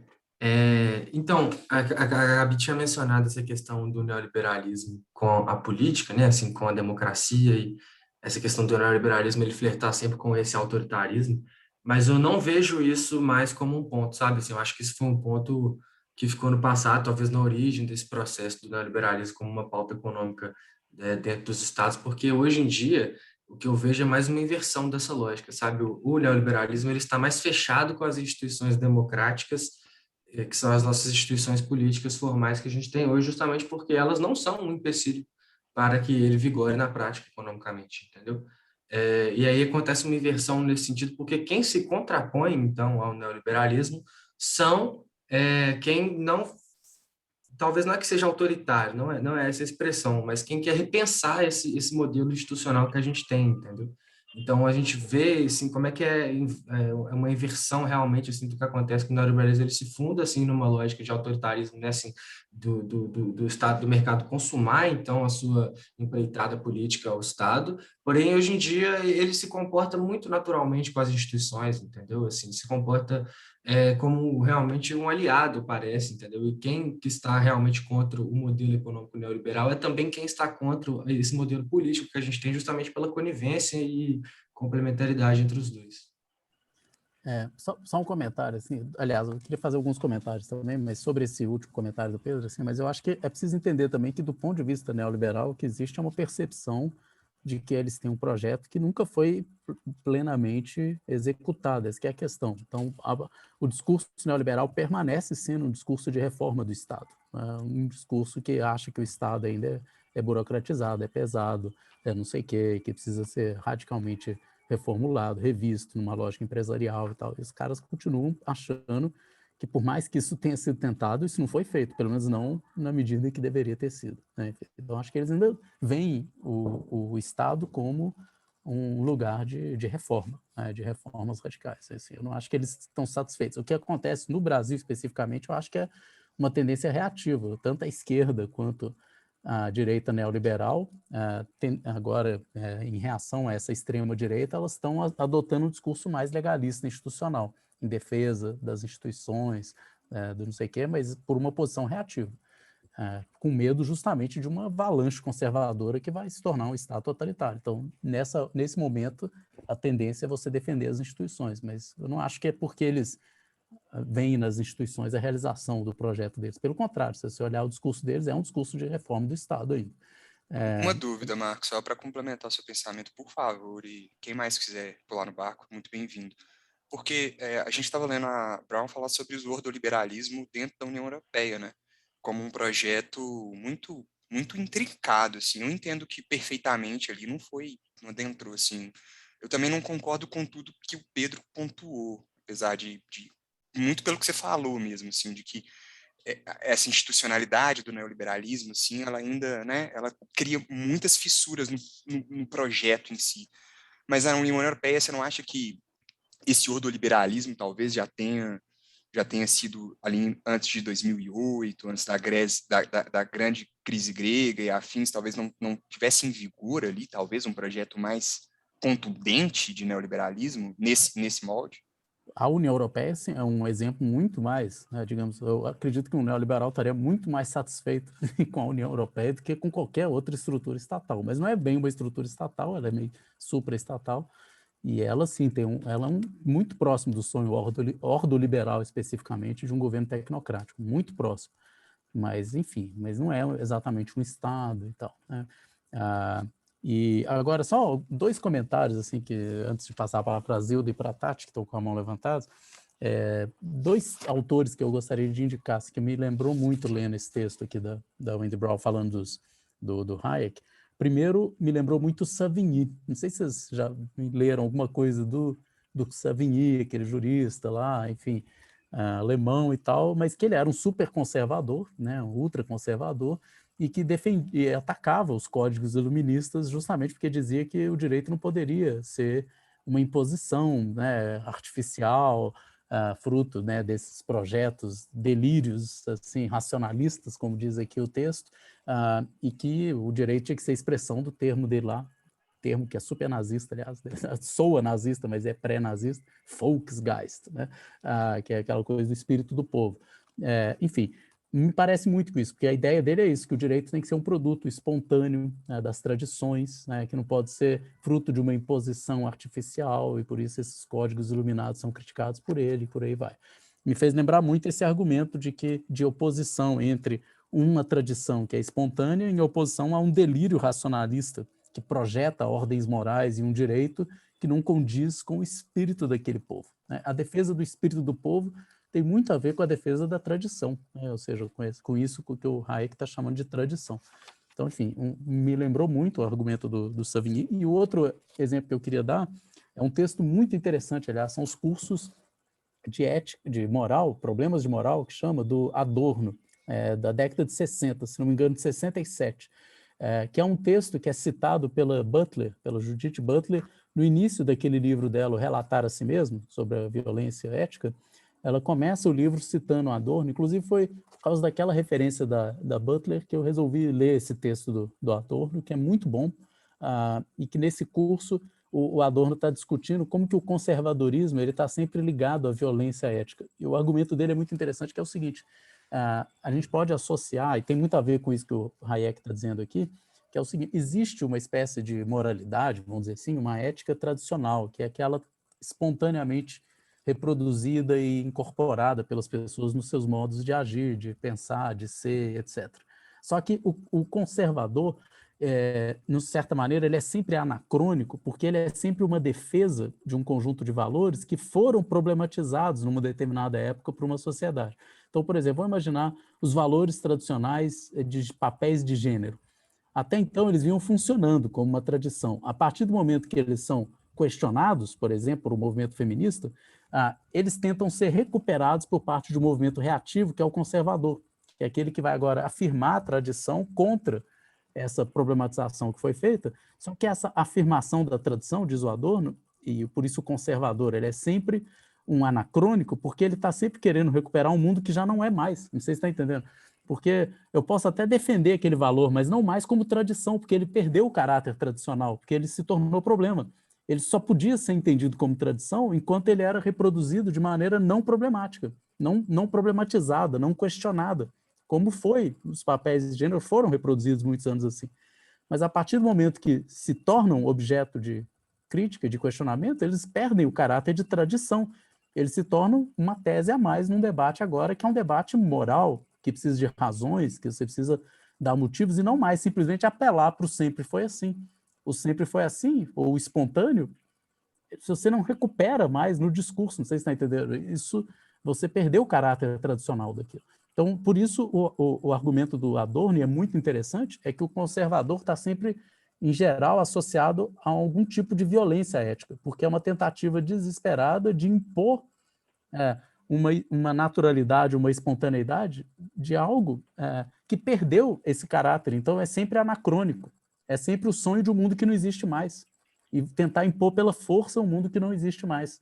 Então, a Gabi tinha mencionado essa questão do neoliberalismo com a política, né? Assim, com a democracia e essa questão do neoliberalismo, ele flertar sempre com esse autoritarismo, mas eu não vejo isso mais como um ponto, sabe? Assim, eu acho que isso foi um ponto que ficou no passado, talvez na origem desse processo do neoliberalismo como uma pauta econômica, dentro dos estados, porque hoje em dia o que eu vejo é mais uma inversão dessa lógica, sabe? O neoliberalismo ele está mais fechado com as instituições democráticas, que são as nossas instituições políticas formais que a gente tem hoje, justamente porque elas não são um empecilho para que ele vigore na prática economicamente, entendeu? E aí acontece uma inversão nesse sentido, porque quem se contrapõe, então, ao neoliberalismo são quem não, talvez não é que seja autoritário, não é essa a expressão, mas quem quer repensar esse modelo institucional que a gente tem, entendeu? Então, a gente vê, assim, como é que é uma inversão realmente, assim, do que acontece com o neoliberalismo. Ele se funda, assim, numa lógica de autoritarismo, né, assim, do Estado, do mercado consumar, então, a sua empreitada política ao Estado. Porém, hoje em dia, ele se comporta muito naturalmente com as instituições, entendeu? Assim, se comporta como realmente um aliado, parece, entendeu? E quem que está realmente contra o modelo econômico neoliberal é também quem está contra esse modelo político que a gente tem justamente pela conivência e complementaridade entre os dois. Só um comentário, assim, aliás, eu queria fazer alguns comentários também, mas sobre esse último comentário do Pedro, assim, mas eu acho que é preciso entender também que do ponto de vista neoliberal, o que existe é uma percepção de que eles têm um projeto que nunca foi plenamente executado, essa que é a questão. Então, o discurso neoliberal permanece sendo um discurso de reforma do Estado, um discurso que acha que o Estado ainda é burocratizado, é pesado, não sei o quê, que precisa ser radicalmente reformulado, revisto numa lógica empresarial e tal. E os caras continuam achando que por mais que isso tenha sido tentado, isso não foi feito, pelo menos não na medida que deveria ter sido, né? Então, acho que eles ainda veem o Estado como um lugar de reforma, né? De reformas radicais. Assim, eu não acho que eles estão satisfeitos. O que acontece no Brasil, especificamente, eu acho que é uma tendência reativa, tanto a esquerda quanto a direita neoliberal, agora, em reação a essa extrema-direita, elas estão adotando um discurso mais legalista institucional, em defesa das instituições, do não sei o quê, mas por uma posição reativa, com medo justamente de uma avalanche conservadora que vai se tornar um Estado totalitário. Então, nesse momento, a tendência é você defender as instituições, mas eu não acho que é porque eles veem nas instituições a realização do projeto deles. Pelo contrário, se você olhar o discurso deles, é um discurso de reforma do Estado ainda. Uma dúvida, Marcos, só para complementar o seu pensamento, por favor, e quem mais quiser pular no barco, muito bem-vindo. Porque a gente estava lendo a Brown falar sobre o ordoliberalismo dentro da União Europeia, né? Como um projeto muito muito intrincado, assim. Eu entendo que perfeitamente ali não adentrou, assim. Eu também não concordo com tudo que o Pedro pontuou, apesar de muito pelo que você falou mesmo, assim, de que essa institucionalidade do neoliberalismo, assim, ela ainda, né, ela cria muitas fissuras no projeto em si. Mas a União Europeia, você não acha que esse ordoliberalismo talvez já tenha sido ali antes de 2008, antes da grande crise grega e afins, talvez não tivesse em vigor ali, talvez um projeto mais contundente de neoliberalismo nesse molde? A União Europeia, sim, é um exemplo muito mais, né, digamos, eu acredito que um neoliberal estaria muito mais satisfeito com a União Europeia do que com qualquer outra estrutura estatal, mas não é bem uma estrutura estatal, ela é meio supraestatal, e ela sim ela é muito próximo do sonho ordoliberal especificamente de um governo tecnocrático, muito próximo, mas enfim, mas não é exatamente um Estado e tal, né? E agora, só dois comentários, assim, que antes de passar a palavra para a Zilda e para a Tati, que estão com a mão levantada, dois autores que eu gostaria de indicar, que me lembrou muito lendo esse texto aqui da Wendy Brown falando do Hayek. Primeiro, me lembrou muito Savigny. Não sei se vocês já leram alguma coisa do Savigny, aquele jurista lá, enfim, alemão e tal, mas que ele era um super conservador, né, um ultra conservador, e que defendia, atacava os códigos iluministas justamente porque dizia que o direito não poderia ser uma imposição, né, artificial, fruto, né, desses projetos, delírios assim, racionalistas, como diz aqui o texto, e que o direito tinha que ser expressão do termo dele lá, termo que é super nazista, aliás, soa nazista, mas é pré-nazista, Volksgeist, né? Que é aquela coisa do espírito do povo. Enfim, me parece muito com isso, porque a ideia dele é isso, que o direito tem que ser um produto espontâneo, né, das tradições, né, que não pode ser fruto de uma imposição artificial, e por isso esses códigos iluminados são criticados por ele, e por aí vai. Me fez lembrar muito esse argumento de oposição entre uma tradição que é espontânea em oposição a um delírio racionalista que projeta ordens morais e um direito que não condiz com o espírito daquele povo, né? A defesa do espírito do povo tem muito a ver com a defesa da tradição, né? Ou seja, com isso que o Hayek está chamando de tradição. Então, enfim, me lembrou muito o argumento do Savigny. E o outro exemplo que eu queria dar é um texto muito interessante, aliás, são os cursos de ética, de moral, problemas de moral, que chama, do Adorno, da década de 60, se não me engano, de 67, que é um texto que é citado pela Judith Butler, no início daquele livro dela, o Relatar a Si Mesmo, sobre a violência ética. Ela começa o livro citando Adorno, inclusive foi por causa daquela referência da Butler que eu resolvi ler esse texto do Adorno, que é muito bom, e que nesse curso o Adorno está discutindo como que o conservadorismo está sempre ligado à violência ética. E o argumento dele é muito interessante, que é o seguinte: a gente pode associar, e tem muito a ver com isso que o Hayek está dizendo aqui, que é o seguinte: existe uma espécie de moralidade, vamos dizer assim, uma ética tradicional, que é aquela espontaneamente reproduzida e incorporada pelas pessoas nos seus modos de agir, de pensar, de ser, etc. Só que o conservador, de certa maneira, ele é sempre anacrônico, porque ele é sempre uma defesa de um conjunto de valores que foram problematizados numa determinada época por uma sociedade. Então, por exemplo, vamos imaginar os valores tradicionais de papéis de gênero. Até então, eles vinham funcionando como uma tradição. A partir do momento que eles são questionados, por exemplo, por um movimento feminista, eles tentam ser recuperados por parte de um movimento reativo, que é o conservador, que é aquele que vai agora afirmar a tradição contra essa problematização que foi feita. Só que essa afirmação da tradição, diz o Adorno, e por isso o conservador, ele é sempre um anacrônico, porque ele está sempre querendo recuperar um mundo que já não é mais. Não sei se está entendendo. Porque eu posso até defender aquele valor, mas não mais como tradição, porque ele perdeu o caráter tradicional, porque ele se tornou problema. Ele só podia ser entendido como tradição enquanto ele era reproduzido de maneira não problemática, não problematizada, não questionada, como foi, os papéis de gênero foram reproduzidos muitos anos assim. Mas a partir do momento que se tornam objeto de crítica, de questionamento, eles perdem o caráter de tradição. Eles se tornam uma tese a mais num debate agora, que é um debate moral, que precisa de razões, que você precisa dar motivos, e não mais simplesmente apelar para o sempre foi assim. O sempre foi assim, ou o espontâneo, se você não recupera mais no discurso, não sei se está entendendo, isso, você perdeu o caráter tradicional daquilo. Então, por isso, o argumento do Adorno, e é muito interessante, é que o conservador está sempre, em geral, associado a algum tipo de violência ética, porque é uma tentativa desesperada de impor uma naturalidade, uma espontaneidade de algo que perdeu esse caráter. Então, é sempre anacrônico, é sempre o sonho de um mundo que não existe mais, e tentar impor pela força um mundo que não existe mais.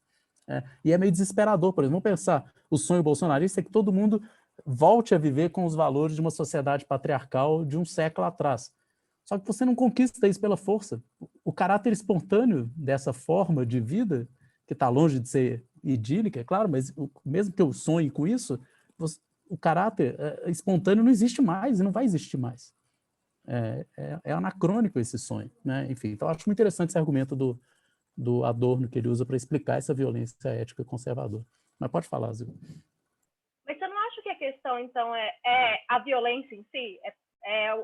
E é meio desesperador, por exemplo, vamos pensar, o sonho bolsonarista é que todo mundo volte a viver com os valores de uma sociedade patriarcal de um século atrás. Só que você não conquista isso pela força. O caráter espontâneo dessa forma de vida, que está longe de ser idílica, é claro, mas mesmo que eu sonhe com isso, o caráter espontâneo não existe mais e não vai existir mais. É anacrônico esse sonho, né? Enfim, então eu acho muito interessante esse argumento do Adorno que ele usa para explicar essa violência ética conservadora. Mas pode falar, Zil. Mas você não acha que a questão, então, é a violência em si?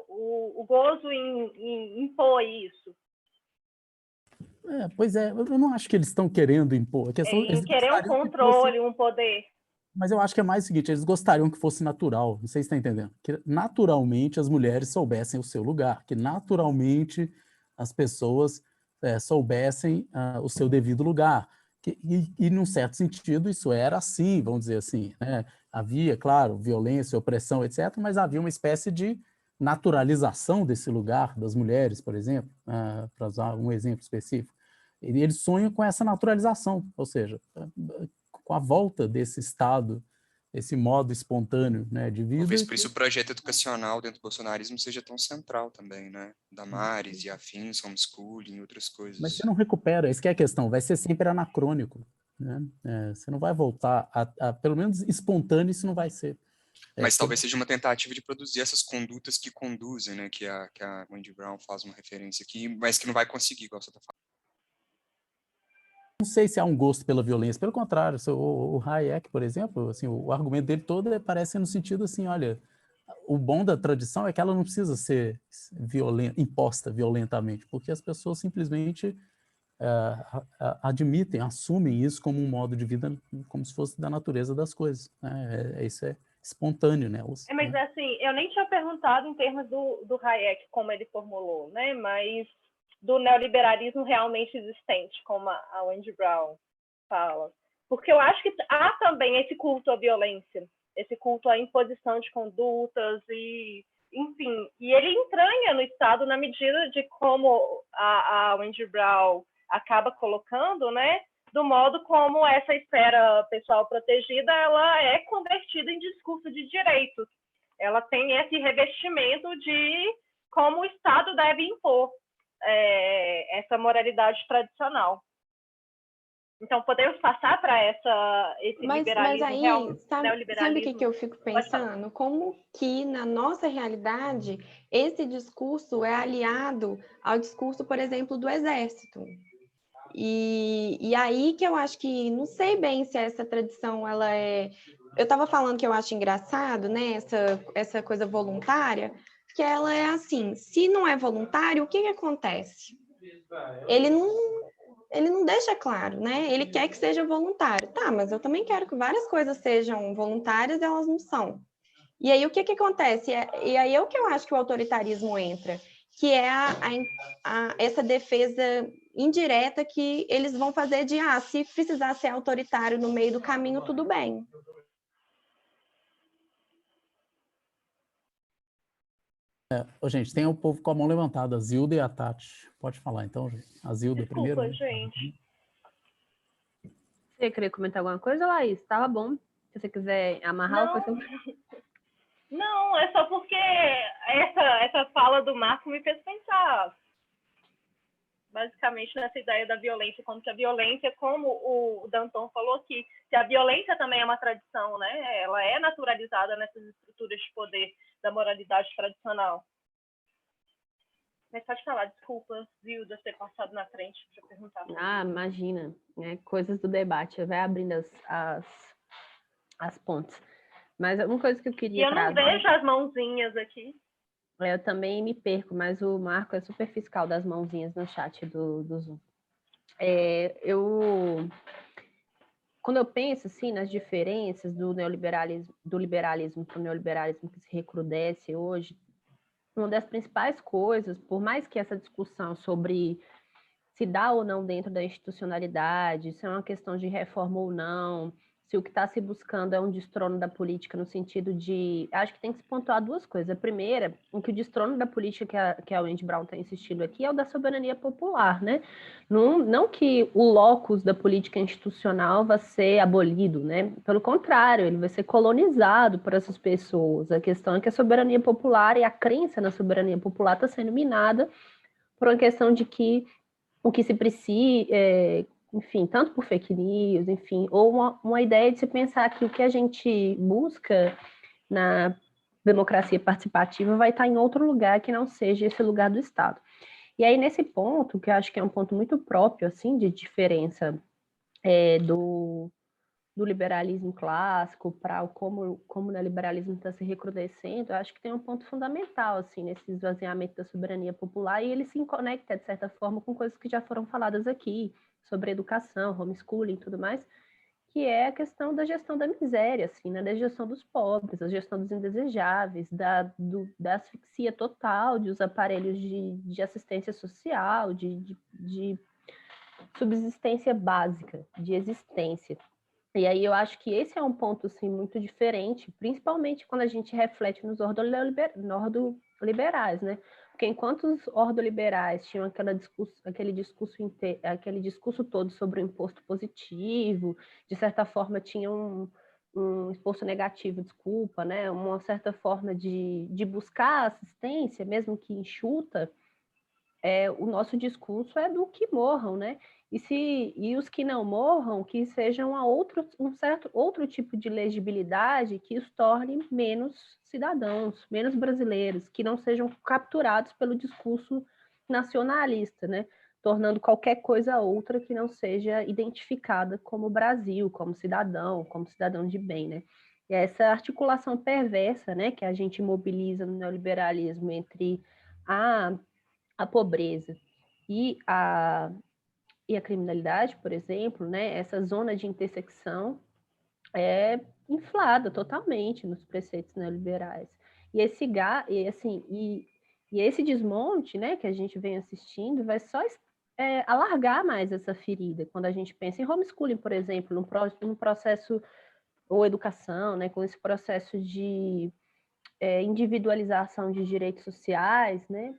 O gozo em impor isso? Pois é, eu não acho que eles estão querendo impor. A questão, Em querer um controle, um poder. Mas eu acho que é mais o seguinte, eles gostariam que fosse natural, não sei se está entendendo, que naturalmente as mulheres soubessem o seu lugar, que naturalmente as pessoas soubessem o seu devido lugar. E, num certo sentido, isso era assim, vamos dizer assim, né? Havia, claro, violência, opressão, etc., mas havia uma espécie de naturalização desse lugar das mulheres, por exemplo, para usar um exemplo específico. E eles sonham com essa naturalização, ou seja, com a volta desse estado esse modo espontâneo, né, de vida. Talvez por isso o projeto educacional dentro do bolsonarismo seja tão central também, né? Damares e afins, homeschooling, outras coisas. Mas você não recupera, isso que é a questão, vai ser sempre anacrônico, né? Você não vai voltar pelo menos espontâneo, isso não vai ser. Mas talvez seja uma tentativa de produzir essas condutas que conduzem, né? Que a Wendy Brown faz uma referência aqui, mas que não vai conseguir, igual você está falando. Não sei se há um gosto pela violência, pelo contrário, o Hayek, por exemplo, assim, o argumento dele todo parece no sentido assim, olha, o bom da tradição é que ela não precisa ser imposta violentamente, porque as pessoas simplesmente admitem, assumem isso como um modo de vida, como se fosse da natureza das coisas, né? Isso é espontâneo, né? Mas assim, eu nem tinha perguntado em termos do Hayek, como ele formulou, né? Mas do neoliberalismo realmente existente, como a Wendy Brown fala. Porque eu acho que há também esse culto à violência, esse culto à imposição de condutas, e, enfim, e ele entranha no Estado na medida de como a Wendy Brown acaba colocando, né, do modo como essa esfera pessoal protegida ela é convertida em discurso de direitos. Ela tem esse revestimento de como o Estado deve impor essa moralidade tradicional. Então, podemos passar para esse liberalismo, mas aí, sabe o que eu fico Pode falar. pensando? Como que, na nossa realidade, esse discurso é aliado ao discurso, por exemplo, do Exército. E aí que eu acho que, não sei bem se essa tradição, ela é... Eu estava falando que eu acho engraçado, né, essa coisa voluntária, que ela é assim, se não é voluntário, o que acontece? Ele não deixa claro, né? Ele quer que seja voluntário. Tá, mas eu também quero que várias coisas sejam voluntárias e elas não são. E aí o que acontece? E aí é o que eu acho que o autoritarismo entra, que é essa defesa indireta que eles vão fazer de, se precisar ser autoritário no meio do caminho, tudo bem. Gente, tem o povo com a mão levantada, a Zilda e a Tati. Pode falar então, gente. A Zilda Desculpa, primeiro. gente. Você queria comentar alguma coisa, Laís? Tava bom. Se você quiser amarrar, Não, é só porque essa fala do Marco me fez pensar basicamente nessa ideia da violência, como que a violência, como o Danton falou aqui, que a violência também é uma tradição, né? Ela é naturalizada nessas estruturas de poder da moralidade tradicional. Mas pode falar, desculpa, viu, de ter passado na frente para perguntar. Imagina, né? Coisas do debate, vai abrindo as pontes. Mas uma coisa que eu queria trazer... Eu não vejo as mãozinhas aqui. Eu também me perco, mas o Marco é super fiscal das mãozinhas no chat do Zoom. Quando eu penso assim, nas diferenças do liberalismo para o neoliberalismo que se recrudesce hoje, uma das principais coisas, por mais que essa discussão sobre se dá ou não dentro da institucionalidade, se é uma questão de reforma ou não, se o que está se buscando é um destrono da política no sentido de... Acho que tem que se pontuar duas coisas. A primeira, que o destrono da política que a Wendy Brown está insistindo aqui é o da soberania popular, né? Não que o locus da política institucional vai ser abolido, né? Pelo contrário, ele vai ser colonizado por essas pessoas. A questão é que a soberania popular e a crença na soberania popular está sendo minada por uma questão de que o que se precisa, enfim, tanto por fake news, enfim, ou uma ideia de se pensar que o que a gente busca na democracia participativa vai estar em outro lugar que não seja esse lugar do Estado. E aí, nesse ponto, que eu acho que é um ponto muito próprio, assim, de diferença do liberalismo clássico para como o neoliberalismo está se recrudescendo, eu acho que tem um ponto fundamental assim, nesse esvaziamento da soberania popular, e ele se conecta, de certa forma, com coisas que já foram faladas aqui, sobre educação, homeschooling e tudo mais, que é a questão da gestão da miséria, assim, né? Da gestão dos pobres, a gestão dos indesejáveis, da asfixia total de os aparelhos de assistência social, de subsistência básica, de existência. E aí eu acho que esse é um ponto assim, muito diferente, principalmente quando a gente reflete nos ordoliberais, né? Porque enquanto os ordoliberais tinham aquele discurso todo sobre o imposto positivo, de certa forma tinham um esforço negativo, desculpa, né? Uma certa forma de buscar assistência, mesmo que enxuta, o nosso discurso é do que morram, né? E os que não morram, que sejam outro tipo de legibilidade que os torne menos cidadãos, menos brasileiros, que não sejam capturados pelo discurso nacionalista, né? Tornando qualquer coisa outra que não seja identificada como Brasil, como cidadão de bem, né? E essa articulação perversa, né, que a gente mobiliza no neoliberalismo entre a pobreza e a criminalidade, por exemplo, né, essa zona de intersecção é inflada totalmente nos preceitos neoliberais. E esse desmonte, né, que a gente vem assistindo, vai só alargar mais essa ferida. Quando a gente pensa em homeschooling, por exemplo, num processo, ou educação, né, com esse processo de individualização de direitos sociais, né,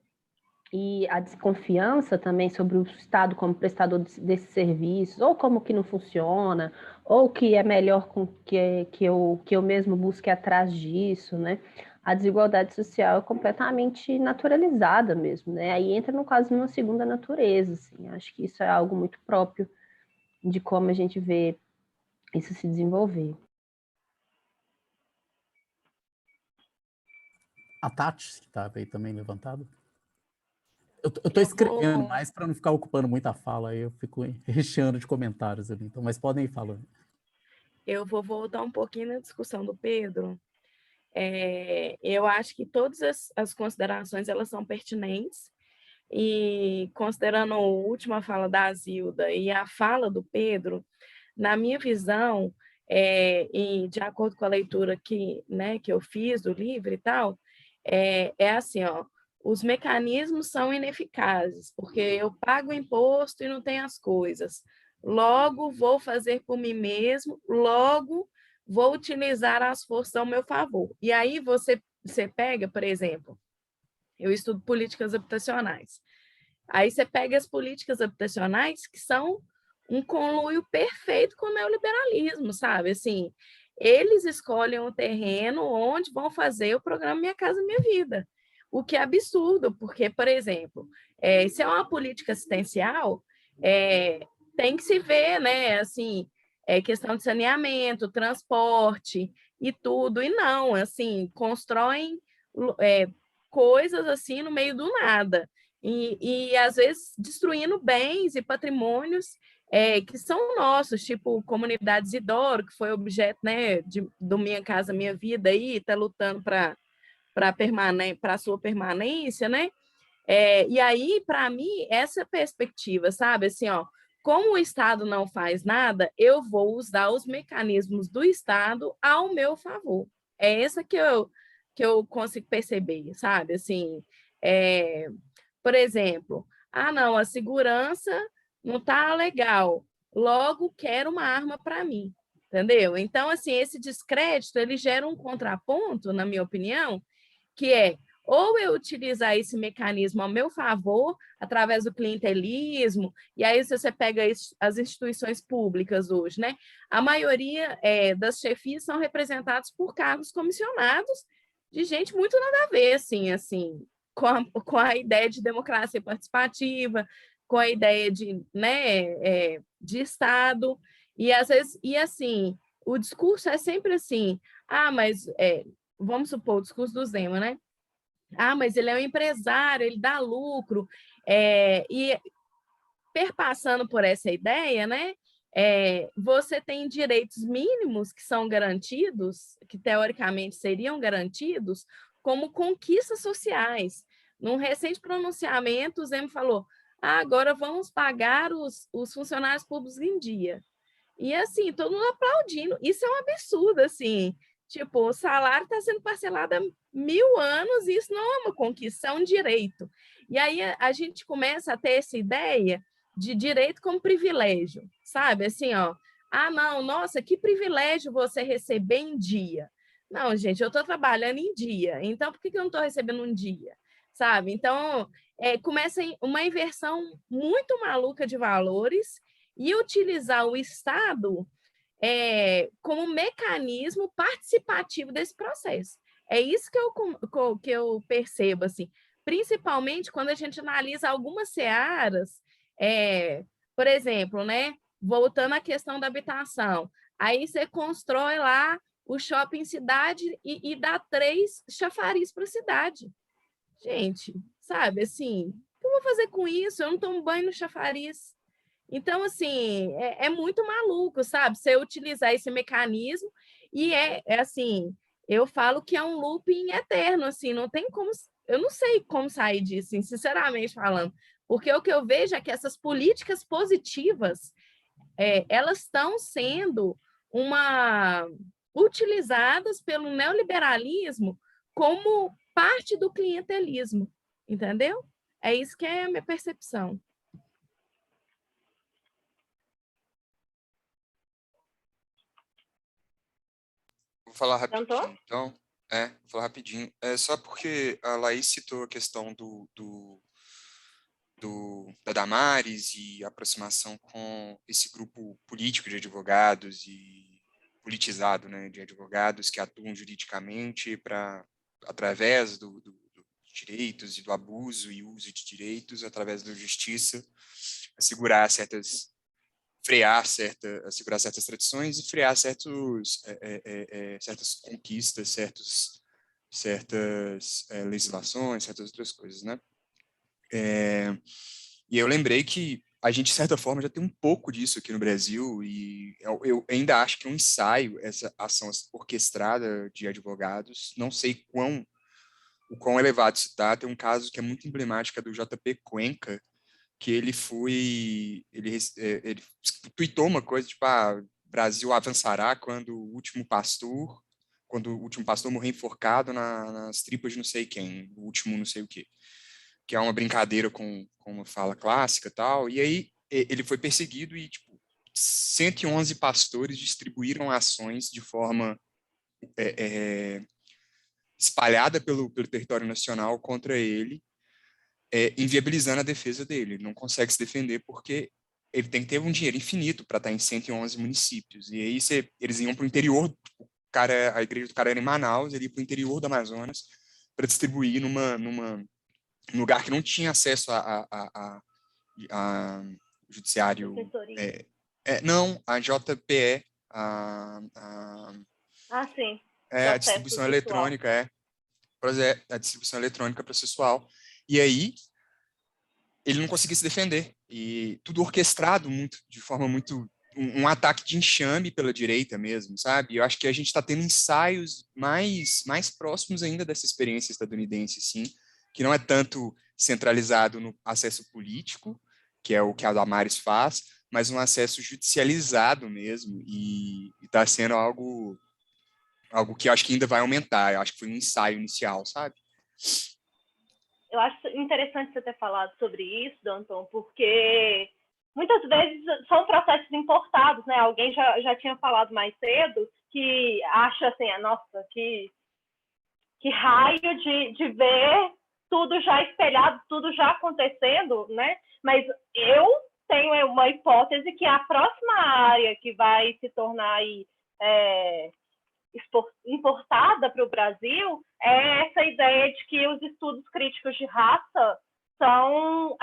e a desconfiança também sobre o Estado como prestador desses serviços, ou como que não funciona, ou que é melhor que eu mesmo busque atrás disso, né? A desigualdade social é completamente naturalizada mesmo, né? Aí entra, no caso, numa segunda natureza, assim. Acho que isso é algo muito próprio de como a gente vê isso se desenvolver. A Tati, que estava aí também levantada. Eu tô escrevendo mais para não ficar ocupando muita fala, aí eu fico recheando de comentários ali. Então, mas podem ir falando. Eu vou voltar um pouquinho na discussão do Pedro. Eu acho que todas as considerações elas são pertinentes, e considerando a última fala da Zilda e a fala do Pedro, na minha visão, e de acordo com a leitura né, que eu fiz do livro e tal, é assim, ó, os mecanismos são ineficazes, porque eu pago imposto e não tenho as coisas. Logo, vou fazer por mim mesmo, logo, vou utilizar as forças ao meu favor. E aí você pega, por exemplo, eu estudo políticas habitacionais. Aí você pega as políticas habitacionais que são um conluio perfeito com o neoliberalismo, sabe? Assim, eles escolhem o terreno onde vão fazer o programa Minha Casa Minha Vida. O que é absurdo, porque, por exemplo, se é uma política assistencial, tem que se ver, né? Assim, questão de saneamento, transporte e tudo. E não, assim, constroem coisas assim no meio do nada. E às vezes destruindo bens e patrimônios que são nossos, tipo comunidades Isidoro, que foi objeto, né, do Minha Casa Minha Vida, aí está lutando para a sua permanência, né? E aí, para mim, essa perspectiva, sabe, assim, ó, como o Estado não faz nada, eu vou usar os mecanismos do Estado ao meu favor. É essa que eu consigo perceber, sabe, assim, por exemplo, não, a segurança não está legal, logo quero uma arma para mim, entendeu? Então, assim, esse descrédito, ele gera um contraponto, na minha opinião, que é ou eu utilizar esse mecanismo ao meu favor, através do clientelismo, e aí se você pega as instituições públicas hoje, né? A maioria das chefias são representadas por cargos comissionados de gente muito nada a ver, assim, com a ideia de democracia participativa, com a ideia de, né, de Estado, e às vezes, e assim, o discurso é sempre assim, mas vamos supor, o discurso do Zema, né? Mas ele é um empresário, ele dá lucro, e perpassando por essa ideia, né? Você tem direitos mínimos que são garantidos, que teoricamente seriam garantidos, como conquistas sociais. Num recente pronunciamento, o Zema falou: agora vamos pagar os funcionários públicos em dia. E assim, todo mundo aplaudindo. Isso é um absurdo, assim. Tipo, o salário está sendo parcelado há 1000 anos, e isso não é uma conquista, é um direito. E aí a gente começa a ter essa ideia de direito como privilégio, sabe? Assim, ó, não, nossa, que privilégio você receber em dia. Não, gente, eu estou trabalhando em dia, então por que eu não estou recebendo um dia? Sabe? Então, começa uma inversão muito maluca de valores, e utilizar o Estado como mecanismo participativo desse processo. É isso que eu percebo, assim, principalmente quando a gente analisa algumas searas, por exemplo, né, voltando à questão da habitação, aí você constrói lá o shopping cidade e dá 3 chafariz para a cidade. Gente, sabe, assim, o que eu vou fazer com isso? Eu não tomo banho no chafariz. Então, assim, é muito maluco, sabe? Você utilizar esse mecanismo e assim, eu falo que é um looping eterno, assim, não tem como, eu não sei como sair disso, assim, sinceramente falando, porque o que eu vejo é que essas políticas positivas, elas estão sendo utilizadas pelo neoliberalismo como parte do clientelismo, entendeu? É isso que é a minha percepção. Vou falar rapidinho, Tentou? então. Vou falar rapidinho. É só porque a Laís citou a questão da Damares e a aproximação com esse grupo político de advogados e politizado, né, de advogados que atuam juridicamente através dos direitos e do abuso e uso de direitos, através da justiça, assegurar certas tradições e frear certas conquistas, certas legislações, certas outras coisas, né? E eu lembrei que a gente, de certa forma, já tem um pouco disso aqui no Brasil, e eu ainda acho que é um ensaio, essa ação orquestrada de advogados. Não sei o quão elevado isso está. Tem um caso que é muito emblemático, é do JP Cuenca, que ele tweetou uma coisa, tipo, Brasil avançará quando o último pastor morrer enforcado nas tripas de não sei quem, o último não sei o quê, que é uma brincadeira com uma fala clássica e tal. E aí ele foi perseguido e, tipo, 111 pastores distribuíram ações de forma espalhada pelo território nacional contra ele, inviabilizando a defesa dele. Ele não consegue se defender porque ele tem que ter um dinheiro infinito para estar em 111 municípios. E aí eles iam para o interior, a igreja do cara era em Manaus, ele ia para o interior do Amazonas para distribuir num lugar que não tinha acesso a judiciário. Não, a JPE, sim. a distribuição eletrônica, a distribuição eletrônica processual. E aí ele não conseguia se defender, e tudo orquestrado de forma muito, um ataque de enxame pela direita mesmo, sabe? Eu acho que a gente está tendo ensaios mais próximos ainda dessa experiência estadunidense, sim, que não é tanto centralizado no acesso político, que é o que a Damares faz, mas um acesso judicializado mesmo, e está sendo algo que eu acho que ainda vai aumentar. Eu acho que foi um ensaio inicial, sabe? Eu acho interessante você ter falado sobre isso, Danton, porque muitas vezes são processos importados, né? Alguém já tinha falado mais cedo que acha assim, nossa, que raio de ver tudo já espelhado, tudo já acontecendo, né? Mas eu tenho uma hipótese que a próxima área que vai se tornar aí, importada para o Brasil é essa ideia de que os estudos críticos de raça são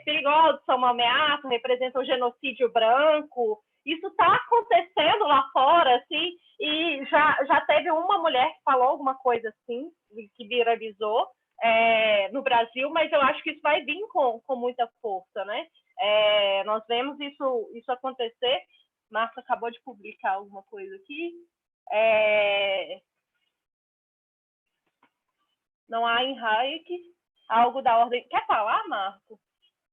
perigosos, são uma ameaça, representam genocídio branco. Isso está acontecendo lá fora, assim, e já teve uma mulher que falou alguma coisa assim, que viralizou no Brasil, mas eu acho que isso vai vir com muita força, né? Nós vemos isso acontecer. Marco acabou de publicar alguma coisa aqui. Não há em Hayek algo da ordem... Quer falar, Marco?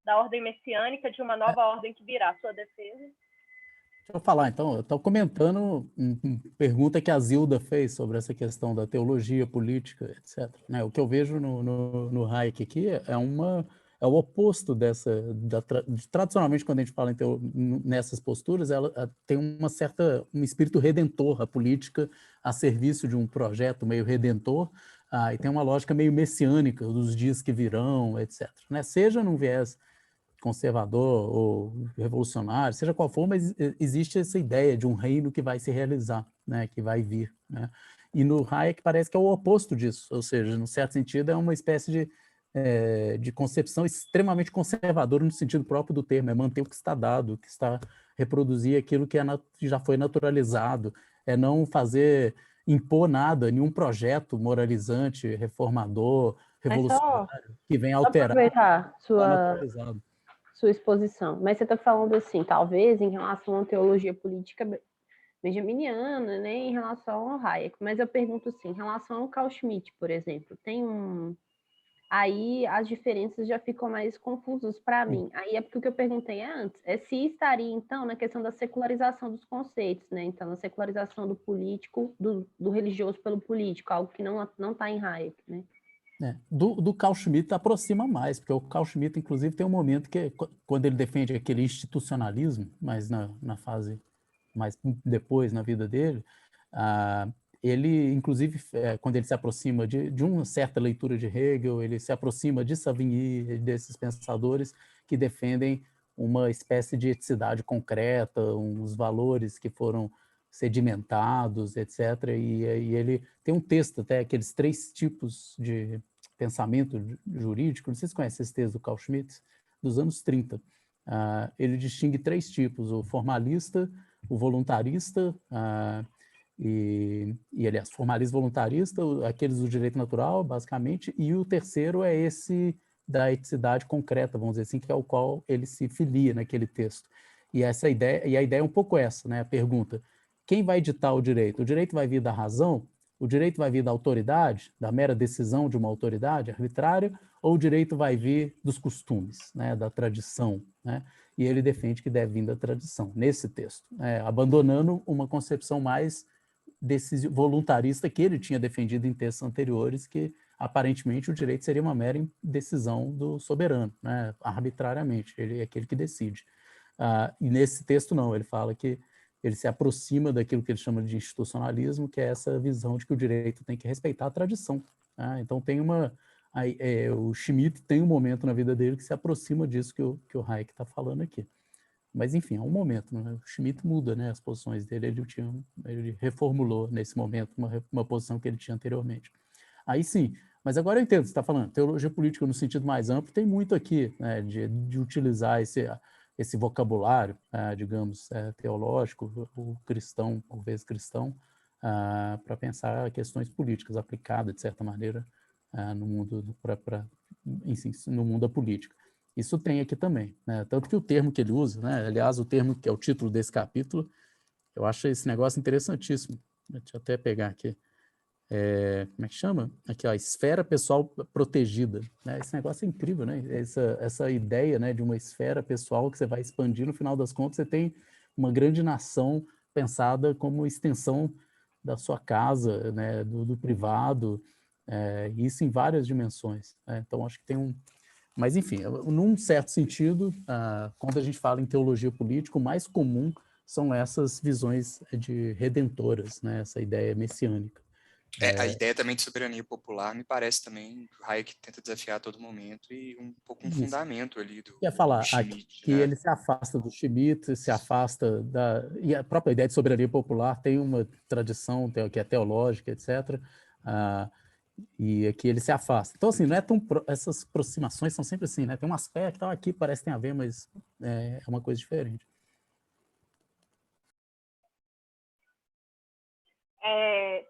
Da ordem messiânica, de uma nova ordem que virá, sua defesa? Deixa eu falar, então. Eu estou comentando uma pergunta que a Zilda fez sobre essa questão da teologia política, etc. Né? O que eu vejo no Hayek aqui é o oposto tradicionalmente, quando a gente fala nessas posturas, ela tem um espírito redentor, a política a serviço de um projeto meio redentor, e tem uma lógica meio messiânica dos dias que virão, etc. Né? Seja num viés conservador ou revolucionário, seja qual for, mas existe essa ideia de um reino que vai se realizar, né, que vai vir, né? E no Hayek parece que é o oposto disso, ou seja, num certo sentido é uma espécie de concepção extremamente conservadora no sentido próprio do termo, é manter o que está dado, que está reproduzir aquilo que já foi naturalizado, é não impor nada, nenhum projeto moralizante, reformador, Mas só revolucionário, que venha alterar o aproveitar que está naturalizado. sua exposição. Mas você está falando assim, talvez em relação à teologia política benjaminiana, né, em relação ao Hayek. Mas eu pergunto assim, em relação ao Carl Schmitt, por exemplo, aí as diferenças já ficam mais confusas para mim. Aí é porque o que eu perguntei antes é se estaria, então, na questão da secularização dos conceitos, né? Então, na secularização do político, do religioso pelo político, algo que não está em Hayek, né? Do Carl Schmitt aproxima mais, porque o Carl Schmitt, inclusive, tem um momento que, quando ele defende aquele institucionalismo, mas na fase mais depois, na vida dele, ele, inclusive, quando ele se aproxima de uma certa leitura de Hegel, ele se aproxima de Savigny, desses pensadores que defendem uma espécie de eticidade concreta, uns valores que foram sedimentados, etc. E ele tem um texto até, aqueles 3 tipos de pensamento jurídico, não sei se você conhece esse texto do Carl Schmitt, dos anos 30. Ele distingue 3 tipos, o formalista, o voluntarista, aliás, formalista voluntarista, aqueles do direito natural, basicamente, e o terceiro é esse da eticidade concreta, vamos dizer assim, que é o qual ele se filia naquele texto. E a ideia é um pouco essa, né? A pergunta: quem vai ditar o direito? O direito vai vir da razão? O direito vai vir da autoridade, da mera decisão de uma autoridade arbitrária, ou o direito vai vir dos costumes, né, da tradição, né? E ele defende que deve vir da tradição, nesse texto, abandonando uma concepção mais voluntarista que ele tinha defendido em textos anteriores, que aparentemente o direito seria uma mera decisão do soberano, né, arbitrariamente, ele é aquele que decide. E nesse texto não, ele fala que ele se aproxima daquilo que ele chama de institucionalismo, que é essa visão de que o direito tem que respeitar a tradição. Né? Então tem o Schmitt tem um momento na vida dele que se aproxima disso que o Hayek está falando aqui. Mas, enfim, é um momento. Né? O Schmitt muda, né, as posições dele, ele reformulou nesse momento uma posição que ele tinha anteriormente. Aí sim, mas agora eu entendo, você está falando, teologia política no sentido mais amplo, tem muito aqui, né, de utilizar esse vocabulário, digamos, teológico, o cristão, por vezes cristão, para pensar questões políticas aplicadas, de certa maneira, no mundo no mundo da política. Isso tem aqui também, né? Tanto que o termo que ele usa, né? Aliás, o termo que é o título desse capítulo, eu acho esse negócio interessantíssimo. Deixa eu até pegar aqui. Como é que chama? Aqui, ó, esfera pessoal protegida. Né? Esse negócio é incrível, né? Essa ideia, né, de uma esfera pessoal que você vai expandir, no final das contas, você tem uma grande nação pensada como extensão da sua casa, né, do privado, isso em várias dimensões. Né? Então, acho que tem um... Mas, enfim, num certo sentido, quando a gente fala em teologia política, o mais comum são essas visões de redentoras, né? Essa ideia messiânica. A ideia também de soberania popular me parece também que o Hayek tenta desafiar a todo momento e um pouco um fundamento ali do Schmitt. Que ele se afasta do Schmitt, se afasta e a própria ideia de soberania popular tem uma tradição que é teológica, etc., e aqui ele se afasta. Então, assim, não é essas aproximações são sempre assim, né? Tem um aspecto, aqui parece que tem a ver, mas é uma coisa diferente.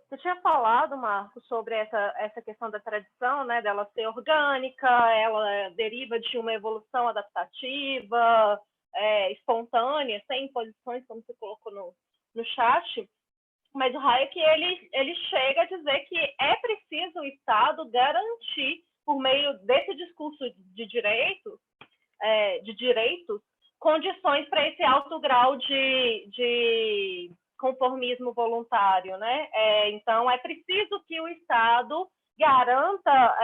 Você tinha falado, Marcos, sobre essa questão da tradição, né, dela ser orgânica, ela deriva de uma evolução adaptativa, espontânea, sem imposições, como você colocou no chat. Mas o Hayek ele chega a dizer que é preciso o Estado garantir, por meio desse discurso de direitos, condições para esse alto grau de conformismo voluntário, né? Então, é preciso que o Estado garanta,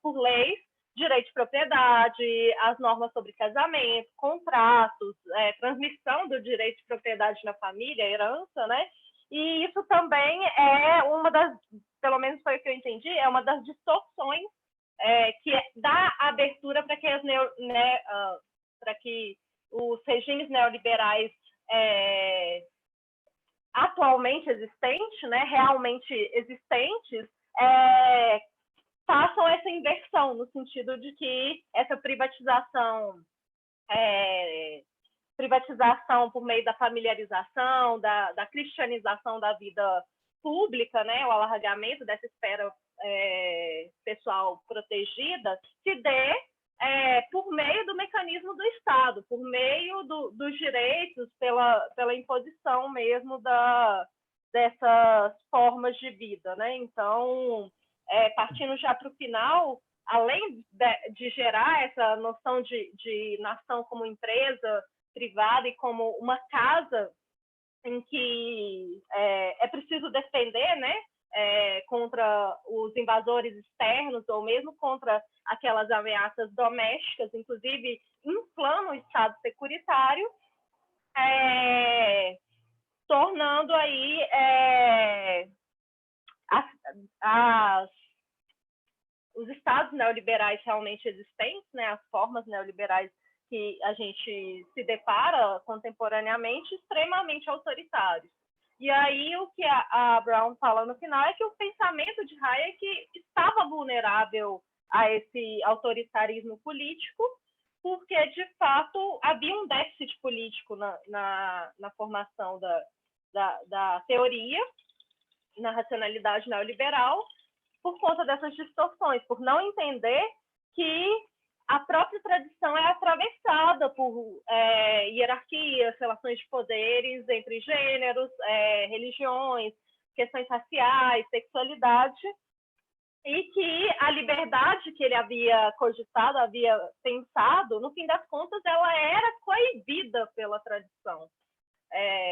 por leis, direito de propriedade, as normas sobre casamento, contratos, transmissão do direito de propriedade na família, herança, né? E isso também é uma das, pelo menos foi o que eu entendi, é uma das distorções que dá abertura para que, para que os regimes neoliberais atualmente existentes, né, realmente existentes, façam essa inversão, no sentido de que essa privatização por meio da familiarização, da cristianização da vida pública, né, o alargamento dessa esfera pessoal protegida, se dê por meio do mecanismo do Estado, por meio dos direitos, pela imposição mesmo dessas formas de vida, né? Então, partindo já para o final, além de gerar essa noção de nação como empresa privada e como uma casa em que é preciso defender, né, contra os invasores externos ou mesmo contra aquelas ameaças domésticas, inclusive inflama o Estado securitário, tornando aí os estados neoliberais realmente existentes, né, as formas neoliberais que a gente se depara contemporaneamente, extremamente autoritários. E aí o que a Brown fala no final é que o pensamento de Hayek estava vulnerável a esse autoritarismo político, porque, de fato, havia um déficit político na formação da teoria, na racionalidade neoliberal, por conta dessas distorções, por não entender que a própria tradição é atravessada por hierarquias, relações de poderes entre gêneros, religiões, questões raciais, sexualidade, e que a liberdade que ele havia cogitado, havia pensado, no fim das contas, ela era coibida pela tradição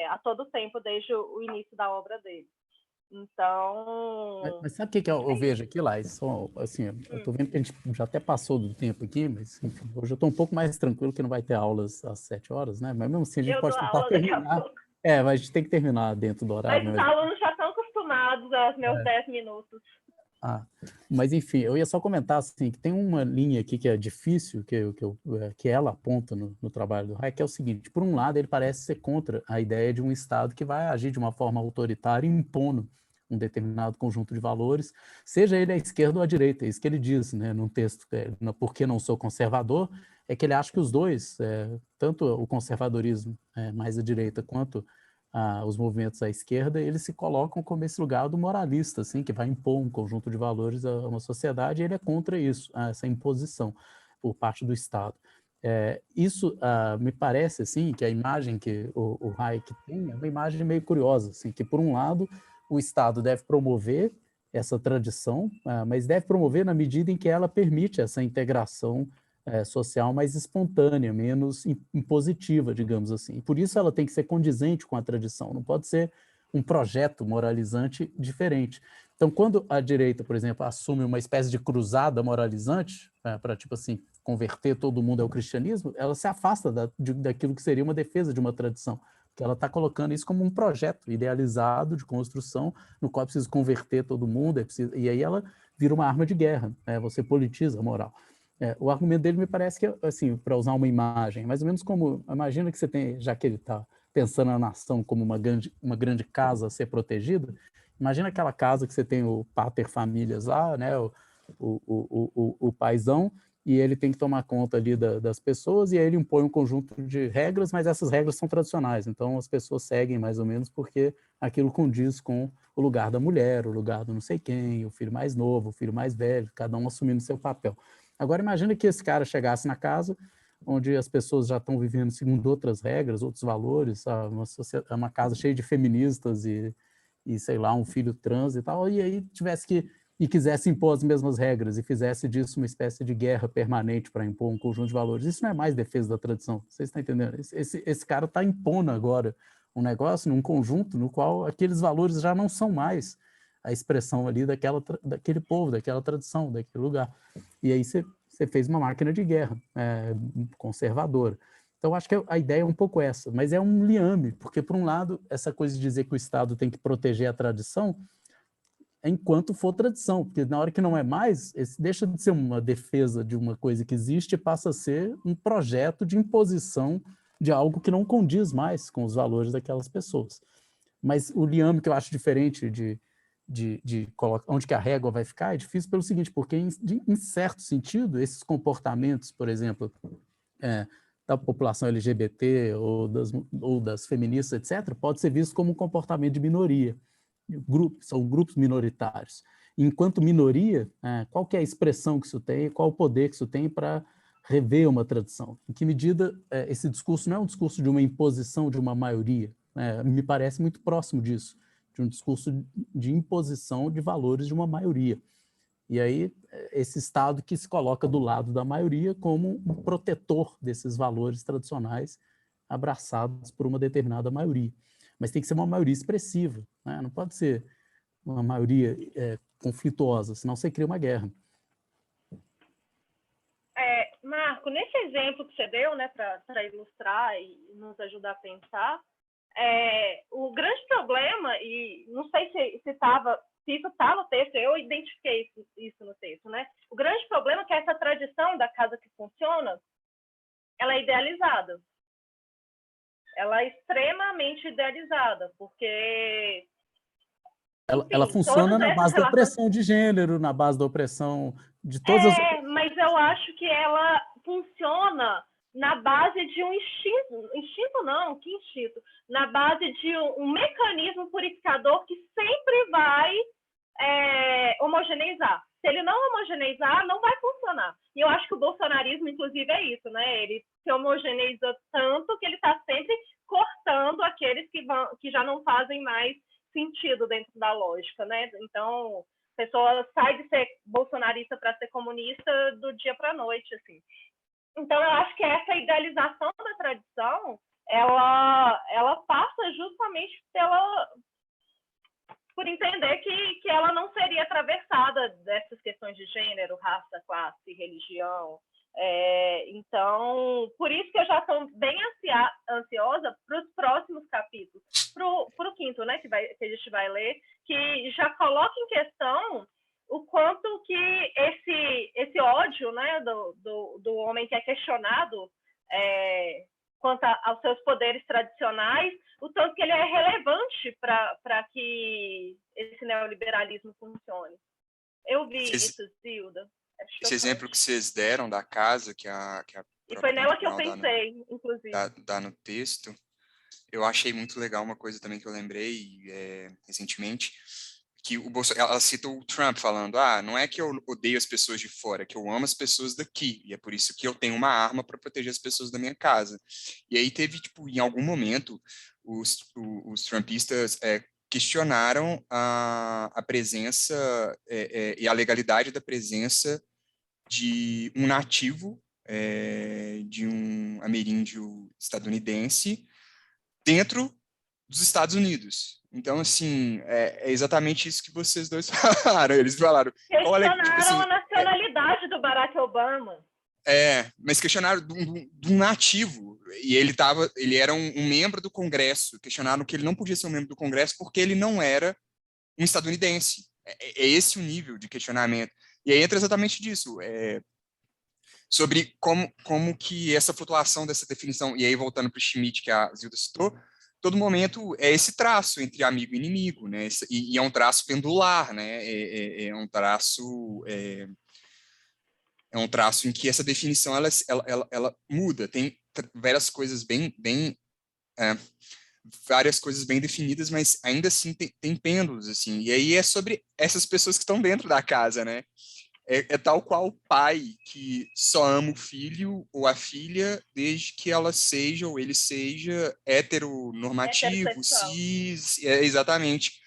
a todo tempo, desde o início da obra dele. Então... Mas sabe o que eu vejo aqui, lá? Assim, eu estou vendo que a gente já até passou do tempo aqui, mas enfim, hoje eu estou um pouco mais tranquilo que não vai ter aulas às 7 horas, né? Mas mesmo assim a gente pode tentar terminar. Mas a gente tem que terminar dentro do horário. Mas os alunos já estão acostumados aos meus 10 minutos. Mas enfim, eu ia só comentar assim, que tem uma linha aqui que é difícil, que ela aponta no trabalho do Hayek, que é o seguinte: por um lado, ele parece ser contra a ideia de um Estado que vai agir de uma forma autoritária, impondo um determinado conjunto de valores, seja ele à esquerda ou à direita. É isso que ele diz, né, num texto, Por que não sou conservador, é que ele acha que os dois, tanto o conservadorismo mais à direita, quanto os movimentos à esquerda, eles se colocam como esse lugar do moralista, assim, que vai impor um conjunto de valores a uma sociedade, e ele é contra isso, essa imposição por parte do Estado. Isso me parece, assim, que a imagem que o Hayek tem é uma imagem meio curiosa, assim, que, por um lado, o Estado deve promover essa tradição, mas deve promover na medida em que ela permite essa integração social mais espontânea, menos impositiva, digamos assim. Por isso ela tem que ser condizente com a tradição, não pode ser um projeto moralizante diferente. Então, quando a direita, por exemplo, assume uma espécie de cruzada moralizante, para, tipo assim, converter todo mundo ao cristianismo, ela se afasta daquilo que seria uma defesa de uma tradição, porque ela está colocando isso como um projeto idealizado de construção, no qual é preciso converter todo mundo, e aí ela vira uma arma de guerra, você politiza a moral. O argumento dele me parece que, assim, para usar uma imagem, mais ou menos como, imagina que você tem, já que ele está pensando a nação como uma grande casa a ser protegida, imagina aquela casa que você tem o pater famílias lá, né, o paizão, e ele tem que tomar conta ali das pessoas, e aí ele impõe um conjunto de regras, mas essas regras são tradicionais, então as pessoas seguem mais ou menos porque aquilo condiz com o lugar da mulher, o lugar do não sei quem, o filho mais novo, o filho mais velho, cada um assumindo seu papel. Agora imagina que esse cara chegasse na casa onde as pessoas já estão vivendo segundo outras regras, outros valores, uma casa cheia de feministas e sei lá, um filho trans e tal, e aí quisesse impor as mesmas regras e fizesse disso uma espécie de guerra permanente para impor um conjunto de valores. Isso não é mais defesa da tradição, vocês estão entendendo? Esse cara está impondo agora um negócio, um conjunto no qual aqueles valores já não são mais a expressão ali daquele povo, daquela tradição, daquele lugar. E aí você fez uma máquina de guerra conservadora. Então, acho que a ideia é um pouco essa, mas é um liame, porque, por um lado, essa coisa de dizer que o Estado tem que proteger a tradição enquanto for tradição, porque na hora que não é mais, deixa de ser uma defesa de uma coisa que existe e passa a ser um projeto de imposição de algo que não condiz mais com os valores daquelas pessoas. Mas o liame que eu acho diferente de colocar, onde que a régua vai ficar, é difícil pelo seguinte, porque em certo sentido, esses comportamentos, por exemplo, da população LGBT ou das feministas, etc., pode ser visto como um comportamento de minoria. São grupos minoritários. Enquanto minoria, qual que é a expressão que isso tem, qual o poder que isso tem para rever uma tradição? Em que medida esse discurso não é um discurso de uma imposição de uma maioria? Me parece muito próximo disso, de um discurso de imposição de valores de uma maioria. E aí, esse Estado que se coloca do lado da maioria como um protetor desses valores tradicionais abraçados por uma determinada maioria. Mas tem que ser uma maioria expressiva, né? Não pode ser uma maioria conflituosa, senão você cria uma guerra. Marco, nesse exemplo que você deu, né, para ilustrar e nos ajudar a pensar, o grande problema, e não sei se isso está no texto, eu identifiquei isso no texto, né? O grande problema é que essa tradição da casa que funciona, ela é idealizada. Ela é extremamente idealizada, porque... Ela funciona na base da opressão de gênero, na base da opressão de todas as... mas eu acho que ela funciona na base de um instinto não, que instinto? Na base de um mecanismo purificador que sempre vai homogeneizar. Se ele não homogeneizar, não vai funcionar. E eu acho que o bolsonarismo, inclusive, é isso, né? Ele se homogeneiza tanto que ele está sempre cortando aqueles que já não fazem mais sentido dentro da lógica, né? Então, a pessoa sai de ser bolsonarista para ser comunista do dia para a noite, assim. Então, eu acho que essa idealização da tradição, ela passa justamente por entender que ela não seria atravessada dessas questões de gênero, raça, classe, religião. Então, por isso que eu já estou bem ansiosa para os próximos capítulos, para o quinto, né, que a gente vai ler, que já coloca em questão o quanto que esse ódio, né, do homem que é questionado quanto aos seus poderes tradicionais, o tanto que ele é relevante para que esse neoliberalismo funcione. Eu vi isso, Zilda. Esse exemplo que vocês deram da casa, que a e foi nela que eu pensei, inclusive. Dá no texto, eu achei muito legal uma coisa também que eu lembrei recentemente, que ela cita o Trump falando, não é que eu odeio as pessoas de fora, é que eu amo as pessoas daqui, e é por isso que eu tenho uma arma para proteger as pessoas da minha casa. E aí teve, em algum momento, os trumpistas questionaram a presença e a legalidade da presença de um nativo, de um ameríndio estadunidense, dentro dos Estados Unidos. Então, assim, é exatamente isso que vocês dois falaram. Eles falaram... Questionaram a nacionalidade do Barack Obama. Mas questionaram de um nativo, e ele era um membro do Congresso. Questionaram que ele não podia ser um membro do Congresso porque ele não era um estadunidense. É esse o nível de questionamento. E aí entra exatamente disso, sobre como que essa flutuação dessa definição, e aí voltando para o Schmitt, que a Zilda citou, todo momento é esse traço entre amigo e inimigo, né? E é um traço pendular, né? É um traço em que essa definição ela muda. Tem várias coisas várias coisas bem definidas, mas ainda assim tem pêndulos, assim. E aí é sobre essas pessoas que estão dentro da casa, né? É tal qual o pai que só ama o filho ou a filha desde que ela seja ou ele seja heteronormativo, cis, exatamente.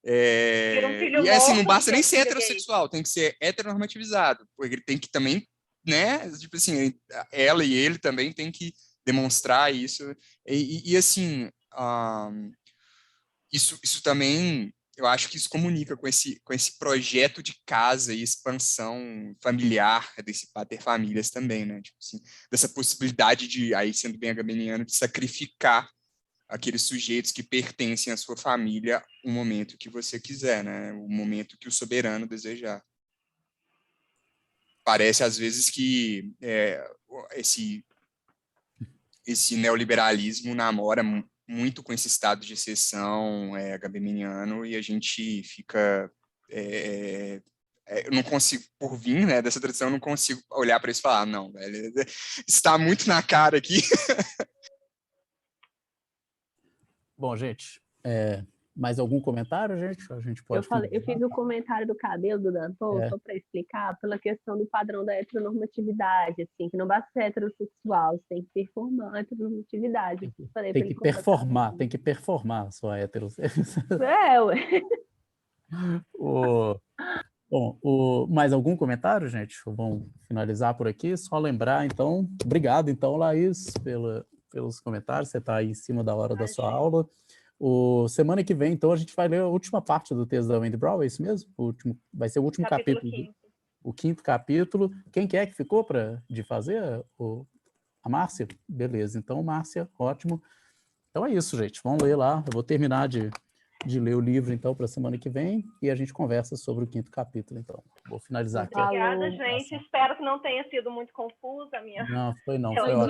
E assim, não basta nem ser heterossexual, tem que ser heteronormativizado, porque ele tem que também, né, tipo assim, ela e ele também tem que demonstrar isso, e assim, isso também... Eu acho que isso comunica com esse projeto de casa e expansão familiar desse paterfamilias também, né? Tipo assim, dessa possibilidade de, aí sendo bem agamenniano, de sacrificar aqueles sujeitos que pertencem à sua família o momento que você quiser, né? O momento que o soberano desejar. Parece, às vezes, que esse neoliberalismo namora muito com esse estado de exceção agabeminiano, e a gente fica... eu não consigo, por vir, né, dessa tradição, eu não consigo olhar para isso e falar, não, velho, está muito na cara aqui. Bom, gente, mais algum comentário, gente? A gente pode Eu fiz o comentário do cabelo do Danton só para explicar pela questão do padrão da heteronormatividade, assim, que não basta ser heterossexual, você tem que performar a heteronormatividade. Tem que performar a sua heterossexualidade. Ué. Bom, mais algum comentário, gente? Vamos finalizar por aqui. Só lembrar, então, obrigado, então, Laís, pelos comentários. Você está aí em cima da hora da sua aula. Semana que vem, então, a gente vai ler a última parte do texto da Wendy Brown, é isso mesmo? Vai ser o último capítulo. O 5º capítulo. Quem que ficou de fazer? A Márcia? Beleza, então, Márcia, ótimo. Então é isso, gente. Vamos ler lá. Eu vou terminar de ler o livro, então, para a semana que vem, e a gente conversa sobre o 5º capítulo, então. Vou finalizar aqui. Obrigada, gente. Espero que não tenha sido muito confusa a minha... Não. Foi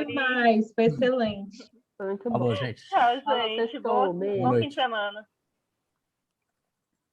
demais, foi excelente. Foi muito bom. Falou, gente. Tchau, gente. Bom fim de semana.